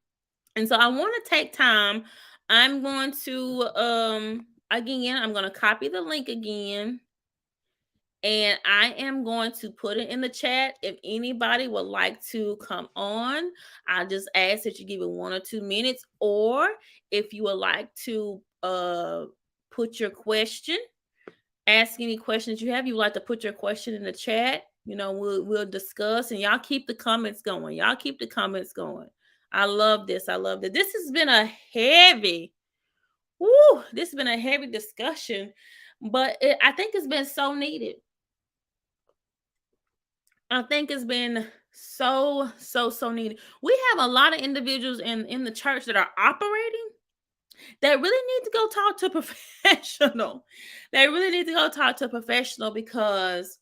And so I want to take time. I'm going to again, I'm going to copy the link again. And I am going to put it in the chat. If anybody would like to come on, I just ask that you give it 1 or 2 minutes. Or if you would like to put your question, ask any questions you have. You would like to put your question in the chat. We'll discuss, and y'all keep the comments going. Y'all keep the comments going. I love this. I love that. This has been a heavy, this has been a heavy discussion, but I think it's been so needed. I think it's been so needed. We have a lot of individuals in the church that are operating that really need to go talk to a professional. They really need to go talk to a professional, because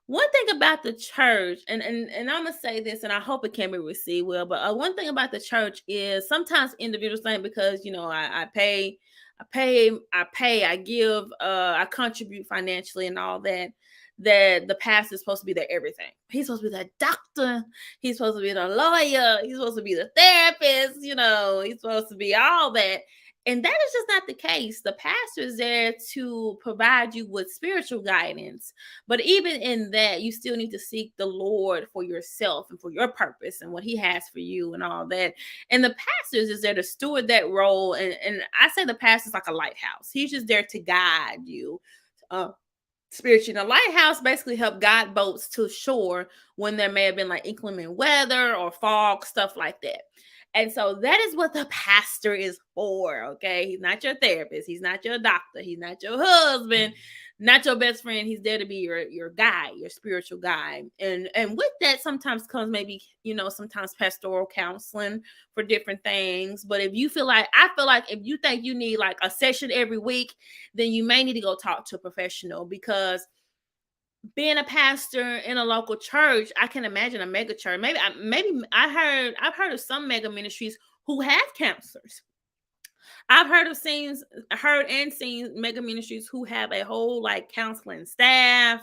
one thing about the church, and I'm gonna say this, and I hope it can be received well, but one thing about the church is sometimes individuals think, because I pay, I give, I contribute financially and all that, that the pastor is supposed to be their everything. He's supposed to be the doctor. He's supposed to be the lawyer. He's supposed to be the therapist. He's supposed to be all that. And that is just not the case. The pastor is there to provide you with spiritual guidance. But even in that, you still need to seek the Lord for yourself and for your purpose and what he has for you and all that. And the pastor is there to steward that role. And I say the pastor is like a lighthouse. He's just there to guide you spiritually. The lighthouse basically help guide boats to shore when there may have been like inclement weather or fog, stuff like that. And so that is what the pastor is for. Okay. He's not your therapist. He's not your doctor. He's not your husband, not your best friend. He's there to be your guide, your spiritual guide. And with that sometimes comes maybe, sometimes pastoral counseling for different things. But I feel like if you think you need like a session every week, then you may need to go talk to a professional, because being a pastor in a local church, I can imagine a mega church. I've heard of some mega ministries who have counselors. I've heard and seen mega ministries who have a whole like counseling staff,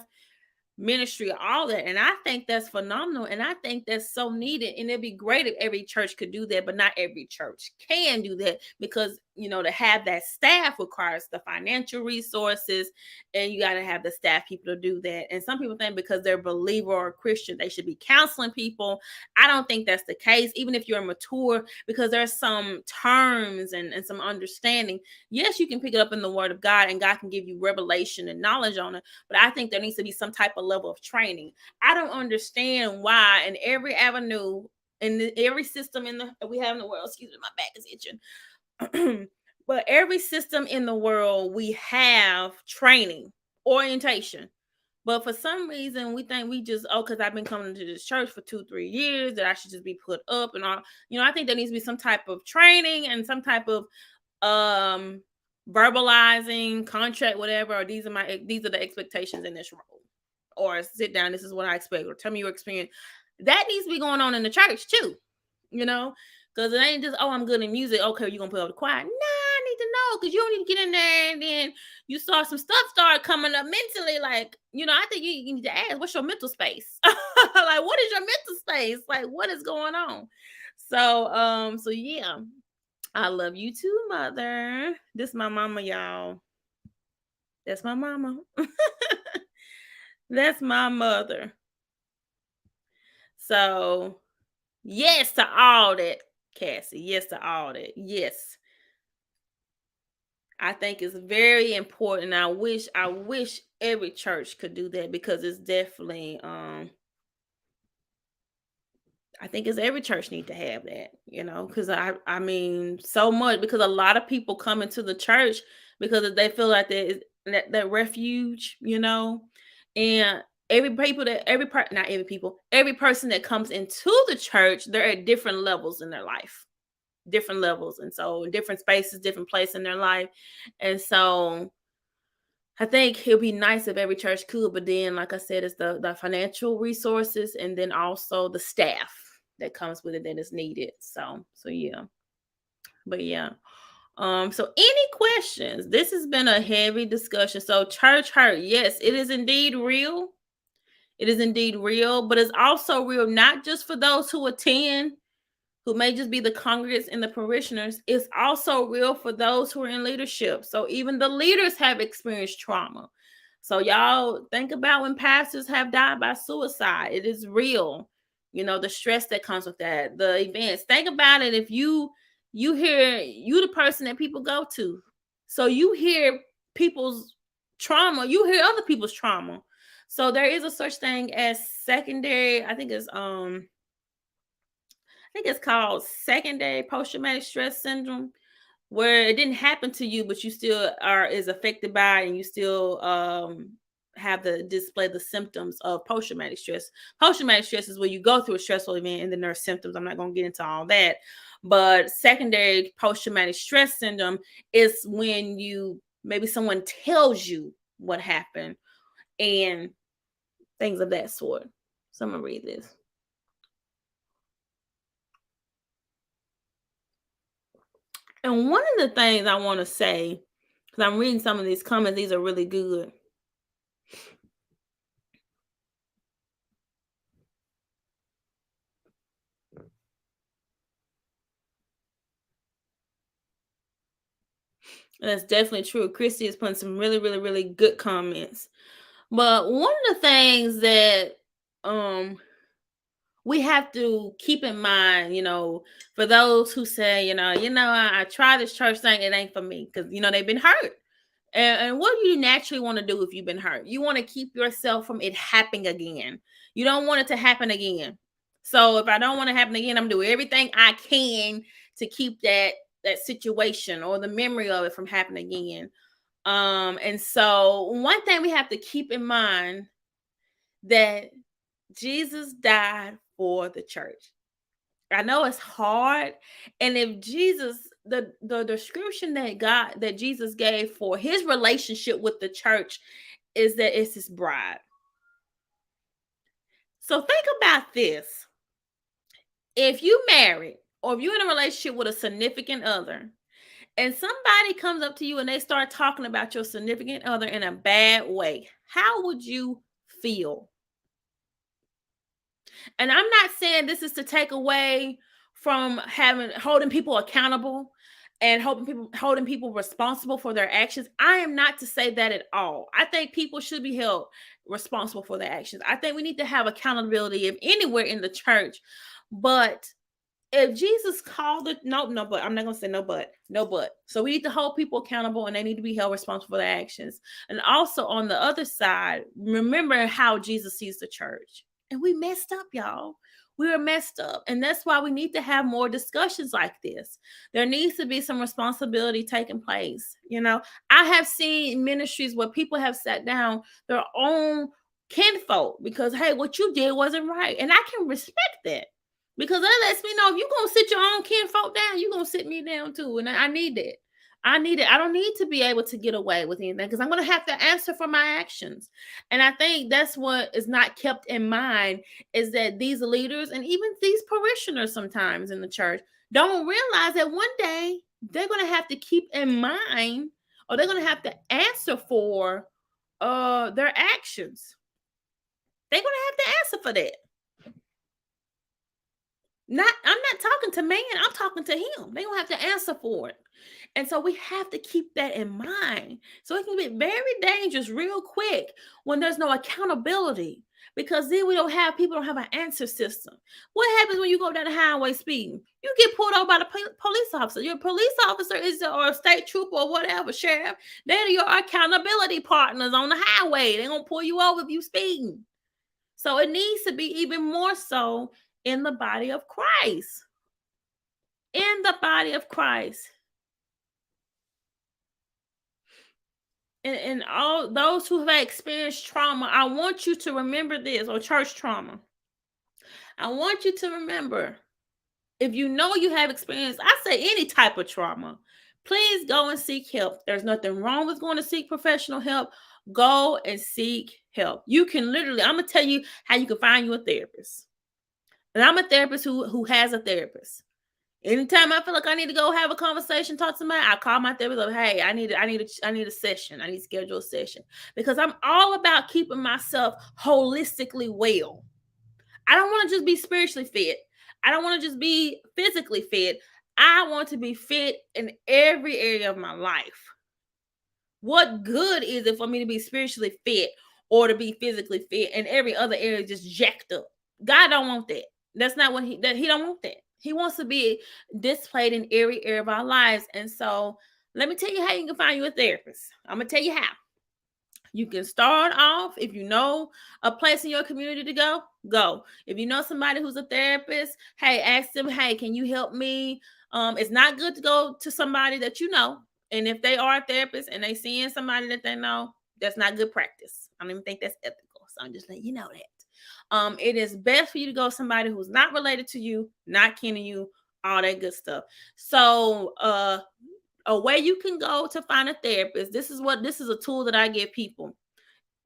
ministry, all that. And I think that's phenomenal. And I think that's so needed. And it'd be great if every church could do that, but not every church can do that, because, to have that staff requires the financial resources, and you got to have the staff people to do that. And some people think because they're a believer or a Christian, they should be counseling people. I don't think that's the case, even if you're mature, because there's some terms and some understanding. Yes, you can pick it up in the word of God, and God can give you revelation and knowledge on it. But I think there needs to be some type of level of training. I don't understand why in every avenue, in every system we have in the world, excuse me, my back is itching. But every system in the world, we have training, orientation. But for some reason, we think because I've been coming to this church for 2-3 years, that I should just be put up and all. I think there needs to be some type of training and some type of verbalizing contract, whatever, or these are the expectations in this role, or sit down, this is what I expect, or tell me your experience. That needs to be going on in the church too, because it ain't just, oh, I'm good in music, okay, you're gonna put up the choir. Nah, I need to know, because you don't need to get in there and then you saw some stuff start coming up mentally, like, I think you need to ask, what's your mental space? Like, what is your mental space? Like, what is going on? So yeah, I love you too, mother. This my mama, y'all. That's my mama. That's my mother. So, yes to all that, Cassie. Yes to all that. Yes. I think it's very important. I wish every church could do that, because it's definitely I think it's every church need to have that, because I mean so much, because a lot of people come into the church because they feel like that refuge, and every person that comes into the church, they're at different levels in their life, different levels, and so in different spaces, different place in their life, and so I think it'd be nice if every church could, but then, like I said, it's the financial resources, and then also the staff that comes with it that is needed. So yeah. But yeah. So any questions? This has been a heavy discussion. So church hurt, yes, it is indeed real. It is indeed real, but it's also real not just for those who attend, who may just be the congregants and the parishioners. It's also real for those who are in leadership. So even the leaders have experienced trauma. So y'all think about when pastors have died by suicide. It is real. The stress that comes with that, the events. Think about it. If you hear, you the person that people go to. So you hear people's trauma, you hear other people's trauma. So there is a such thing as secondary, I think it's called secondary post-traumatic stress syndrome, where it didn't happen to you, but you still is affected by it, and you still have display the symptoms of post-traumatic stress. Post-traumatic stress is where you go through a stressful event and then there are symptoms. I'm not going to get into all that. But secondary post-traumatic stress syndrome is when maybe someone tells you what happened and things of that sort. So I'm going to read this. And one of the things I want to say, because I'm reading some of these comments, these are really good. That's definitely true. Christy is putting some really, really, really good comments. But one of the things that um we have to keep in mind, for those who say, I try this church thing, it ain't for me, because they've been hurt. And what do you naturally want to do if you've been hurt? You want to keep yourself from it happening again. You don't want it to happen again. So if I don't want to happen again, I'm doing everything I can to keep that situation or the memory of it from happening again. And so one thing we have to keep in mind, that Jesus died for the church. I know it's hard. And if Jesus, the description that Jesus gave for his relationship with the church is that it's his bride. So think about this. If you married, or if you're in a relationship with a significant other, and somebody comes up to you and they start talking about your significant other in a bad way, how would you feel? And I'm not saying this is to take away from holding people accountable and holding people responsible for their actions. I am not to say that at all. I think people should be held responsible for their actions. I think we need to have accountability if anywhere in the church. But if Jesus called it, no, but I'm not gonna say no, but. So we need to hold people accountable, and they need to be held responsible for their actions. And also on the other side, remember how Jesus sees the church. And we messed up, y'all. We were messed up. And that's why we need to have more discussions like this. There needs to be some responsibility taking place. I have seen ministries where people have sat down their own kinfolk because, hey, what you did wasn't right. And I can respect that. Because that lets me know, if you're going to sit your own kinfolk down, you're going to sit me down too. And I need it. I need it. I don't need to be able to get away with anything, because I'm going to have to answer for my actions. And I think that's what is not kept in mind, is that these leaders and even these parishioners sometimes in the church don't realize that one day they're going to have to keep in mind, or they're going to have to answer for their actions. They're going to have to answer for that. I'm not talking to man, I'm talking to him. They gonna have to answer for it. And so we have to keep that in mind. So it can be very dangerous real quick when there's no accountability, because then people don't have an answer system. What happens when you go down the highway speeding? You get pulled over by the police officer. Your police officer or a state trooper or whatever, sheriff. They're your accountability partners on the highway. They're gonna pull you over if you speeding. So it needs to be even more so in the body of Christ. In the body of Christ. And all those who have experienced trauma, I want you to remember this, or church trauma. I want you to remember, if you know you have experienced, I say any type of trauma, please go and seek help. There's nothing wrong with going to seek professional help. Go and seek help. You can literally, I'm going to tell you how you can find you a therapist. And I'm a therapist who has a therapist. Anytime I feel like I need to go have a conversation, talk to somebody, I call my therapist up. Hey, I need a session. I need to schedule a session, because I'm all about keeping myself holistically well. I don't want to just be spiritually fit. I don't want to just be physically fit. I want to be fit in every area of my life. What good is it for me to be spiritually fit or to be physically fit and every other area just jacked up? God don't want that. That's not what he don't want that. He wants to be displayed in every area of our lives. And so let me tell you how you can find you a therapist. I'm going to tell you how. You can start off, if you know a place in your community to go. If you know somebody who's a therapist, hey, ask them, hey, can you help me? It's not good to go to somebody that you know. And if they are a therapist and they seeing somebody that they know, that's not good practice. I don't even think that's ethical. So I'm just letting you know that. It is best for you to go somebody who's not related to you, not kin to you, all that good stuff. So a way you can go to find a therapist, this is a tool that I give people,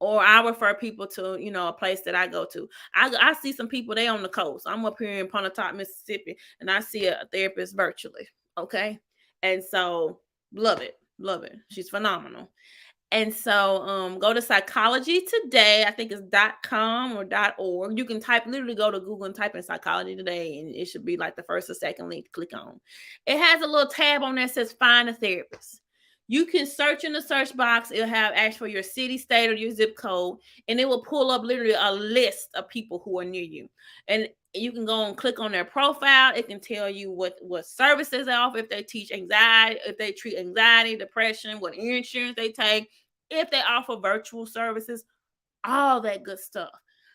or I refer people to, a place that I go to. I see some people, they on the coast. I'm up here in Pontotoc, Mississippi, and I see a therapist virtually. Okay. And so love it. She's phenomenal. And so go to Psychology Today. I think it's .com or .org. You can literally go to Google and type in Psychology Today, and it should be like the first or second link to click on. It has a little tab on there that says Find a Therapist. You can search in the search box. It'll have ask for your city, state, or your zip code, and it will pull up literally a list of people who are near you. And you can go and click on their profile. It can tell you what services they offer, if they teach anxiety, if they treat anxiety, depression, what insurance they take, if they offer virtual services, all that good stuff.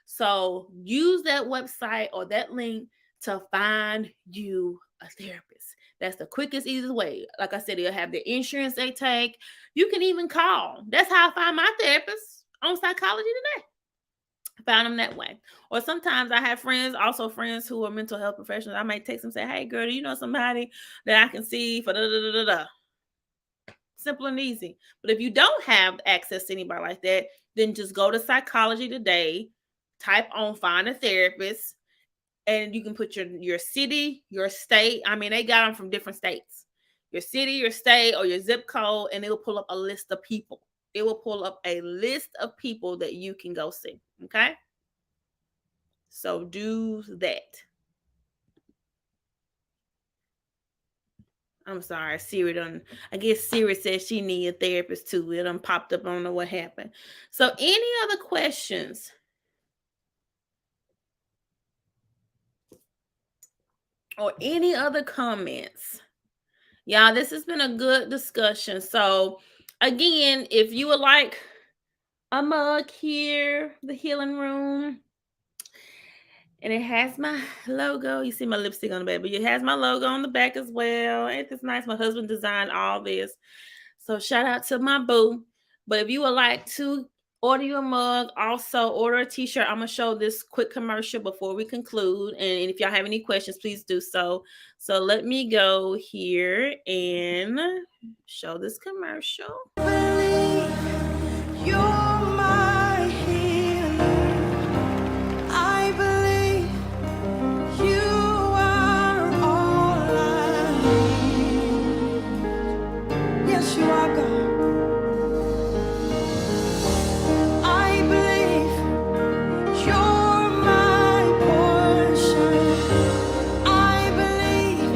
So use that website or that link to find you a therapist. That's the quickest, easiest way. Like I said, they'll have the insurance they take. You can even call. That's how I find my therapist on Psychology Today. I found them that way. Or sometimes I have friends, also friends who are mental health professionals. I might text them and say, hey, girl, do you know somebody that I can see for da-da-da-da-da? Simple and easy. But if you don't have access to anybody like that, then just go to Psychology Today, type on find a therapist, and you can put your city, your state. I mean, they got them from different states. Your city, your state, or your zip code, and it will pull up a list of people. It will pull up a list of people that you can go see. Okay? So do that. I'm sorry, Siri done. I guess Siri says she need a therapist too. It done popped up. I don't know what happened. So, any other questions? Or any other comments? Y'all, this has been a good discussion. So, again, if you would like a mug here, the healing room, and it has my logo. You see my lipstick on the back, but it has my logo on the back as well. Ain't this nice? My husband designed all this. So shout out to my boo. But if you would like to order you a mug, also order a t-shirt. I'm going to show this quick commercial before we conclude. And if y'all have any questions, please do so. So let me go here and show this commercial. Believe you're my healer. I believe you are all I need. Yes, you are, God. I believe you're my portion. I believe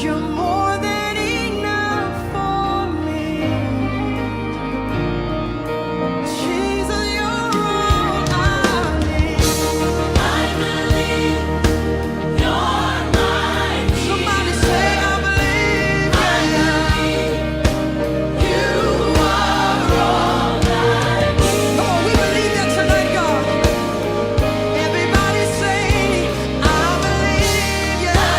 you're more than enough for me. Jesus, you're all I need. I believe you're my peace. Somebody say, I believe. You are all I need. Oh, we believe that tonight, God. Everybody say, I believe, yeah.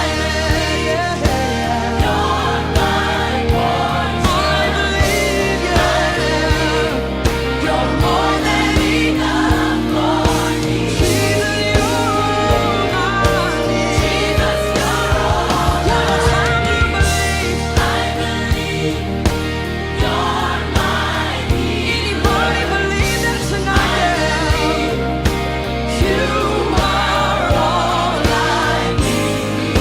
You're my portion. I believe, yeah. You're more than enough for me. Jesus, you're all I need. Jesus, you're all I need. I believe you're my peace. Anybody believe that tonight? You are all I need.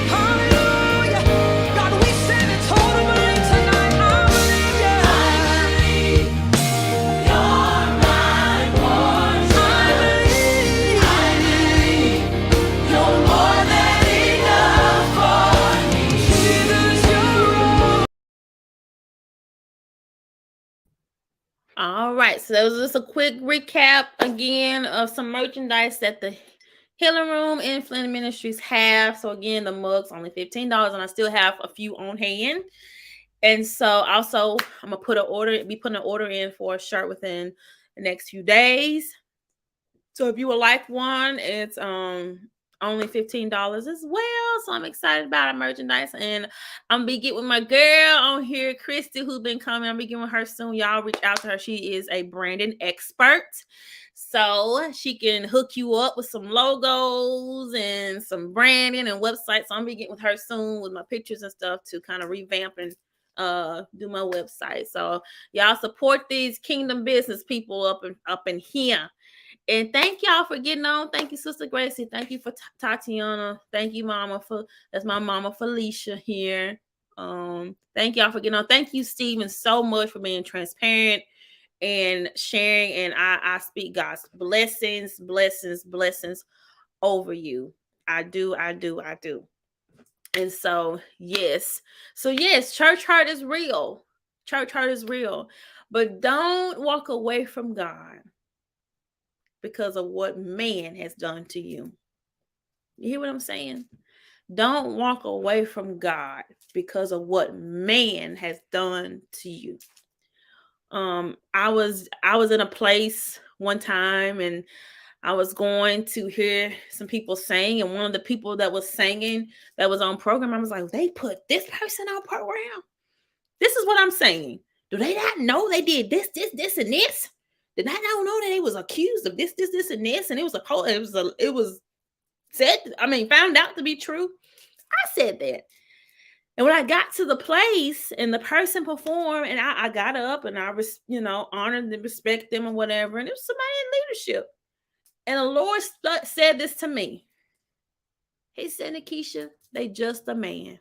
Hallelujah. God, we stand in total belief tonight. I believe, yeah. I believe you're my portion. I believe you're more than enough for me. Jesus, you're all. All right, so that was just a quick recap again of some merchandise that the Healing Room and Flynn Ministries have. So again, the mug's only $15, and I still have a few on hand. And so also, I'm gonna be putting an order in for a shirt within the next few days. So if you would like one, it's only $15 as well. So I'm excited about our merchandise, and I'm gonna be getting with my girl on here, Christy, who's been coming. I'll be getting with her soon. Y'all reach out to her. She is a branding expert, so she can hook you up with some logos and some branding and websites. So I'm gonna be getting with her soon with my pictures and stuff to kind of revamp and do my website. So y'all support these kingdom business people up in here. And thank y'all for getting on. Thank you, Sister Gracie. Thank you for Tatiana. Thank you, Mama, that's my Mama Felicia here. Thank y'all for getting on. Thank you, Stephen, so much for being transparent and sharing. And I speak God's blessings over you. I do. And so, yes. Church hurt is real. Church hurt is real. But don't walk away from God because of what man has done to you. You hear what I'm saying? Don't walk away from God because of what man has done to you. I was in a place one time, and I was going to hear some people sing, and one of the people that was singing that was on program, I was like, they put this person on program. This is what I'm saying. Do they not know they did this, and this? Did I not know that they was accused of this, and this? And it was said, found out to be true. I said that. And when I got to the place and the person performed, and I got up and I was, honored and respect them or whatever. And it was somebody in leadership. And the Lord said this to me. He said, Nikisha, they just a man.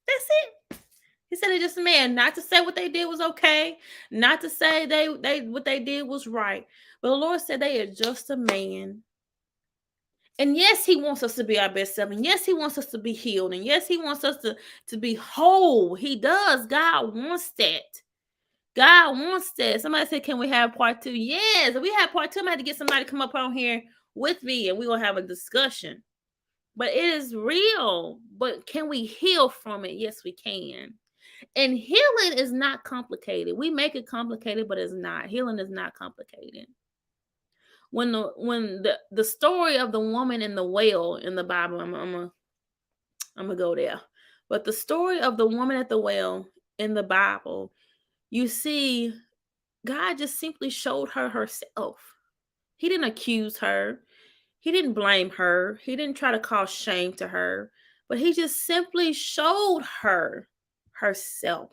That's it. He said they're just a man. Not to say what they did was okay. Not to say they what they did was right. But the Lord said they are just a man. And yes, he wants us to be our best self. And yes, he wants us to be healed. And yes, he wants us to be whole. He does. God wants that. God wants that. Somebody said, can we have part 2? Yes, if we have part 2, I'm going to have to get somebody to come up on here with me and we're going to have a discussion. But it is real. But can we heal from it? Yes, we can. And healing is not complicated. We make it complicated, but it's not. Healing is not complicated. When the story of the woman in the well in the Bible, I'm gonna go there. But the story of the woman at the well in the Bible, you see, God just simply showed her herself. He didn't accuse her. He didn't blame her. He didn't try to cause shame to her. But he just simply showed her herself.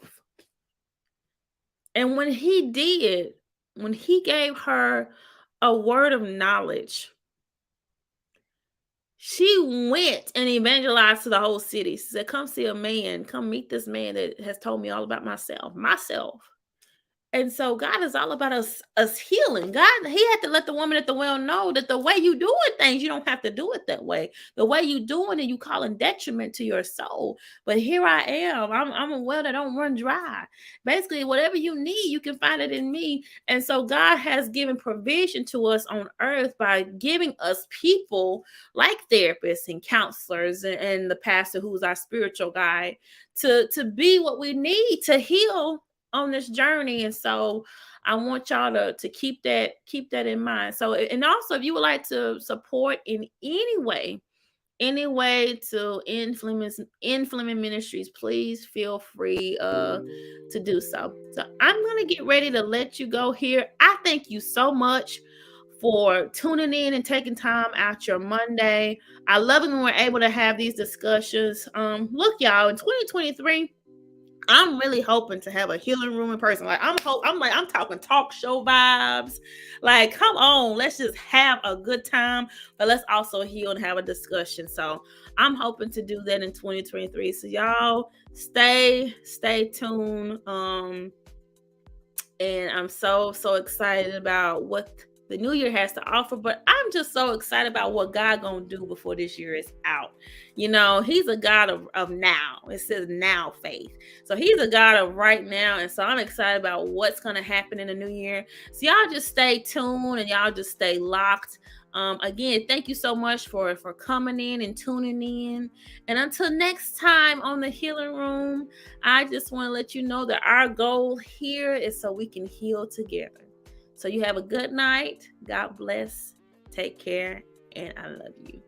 And when he did, when he gave her a word of knowledge, she went and evangelized to the whole city. She said, come see a man. Come meet this man that has told me all about myself. And so God is all about us healing. God, he had to let the woman at the well know that the way you doing things, you don't have to do it that way. The way you doing it, you calling detriment to your soul. But here I am. I'm a well that don't run dry. Basically, whatever you need, you can find it in me. And so God has given provision to us on earth by giving us people like therapists and counselors and the pastor who's our spiritual guide to be what we need to heal on this journey. And so I want y'all to keep that in mind. So, and also if you would like to support in any way to Influence Ministries, please feel free to do so. So I'm gonna get ready to let you go here. I thank you so much for tuning in and taking time out your Monday. I love it when we're able to have these discussions. Look, y'all, in 2023, I'm really hoping to have a healing room in person. Like I'm talking talk show vibes. Like, come on, let's just have a good time, but let's also heal and have a discussion. So I'm hoping to do that in 2023. So y'all stay tuned. And I'm so excited about what the new year has to offer, but I'm just so excited about what God gonna do before this year is out. He's a God of now. It says now faith. So he's a God of right now. And so I'm excited about what's gonna happen in the new year. So y'all just stay tuned and y'all just stay locked. Again, thank you so much for coming in and tuning in. And until next time on the Healing Room, I just want to let you know that our goal here is so we can heal together. So you have a good night. God bless. Take care. And I love you.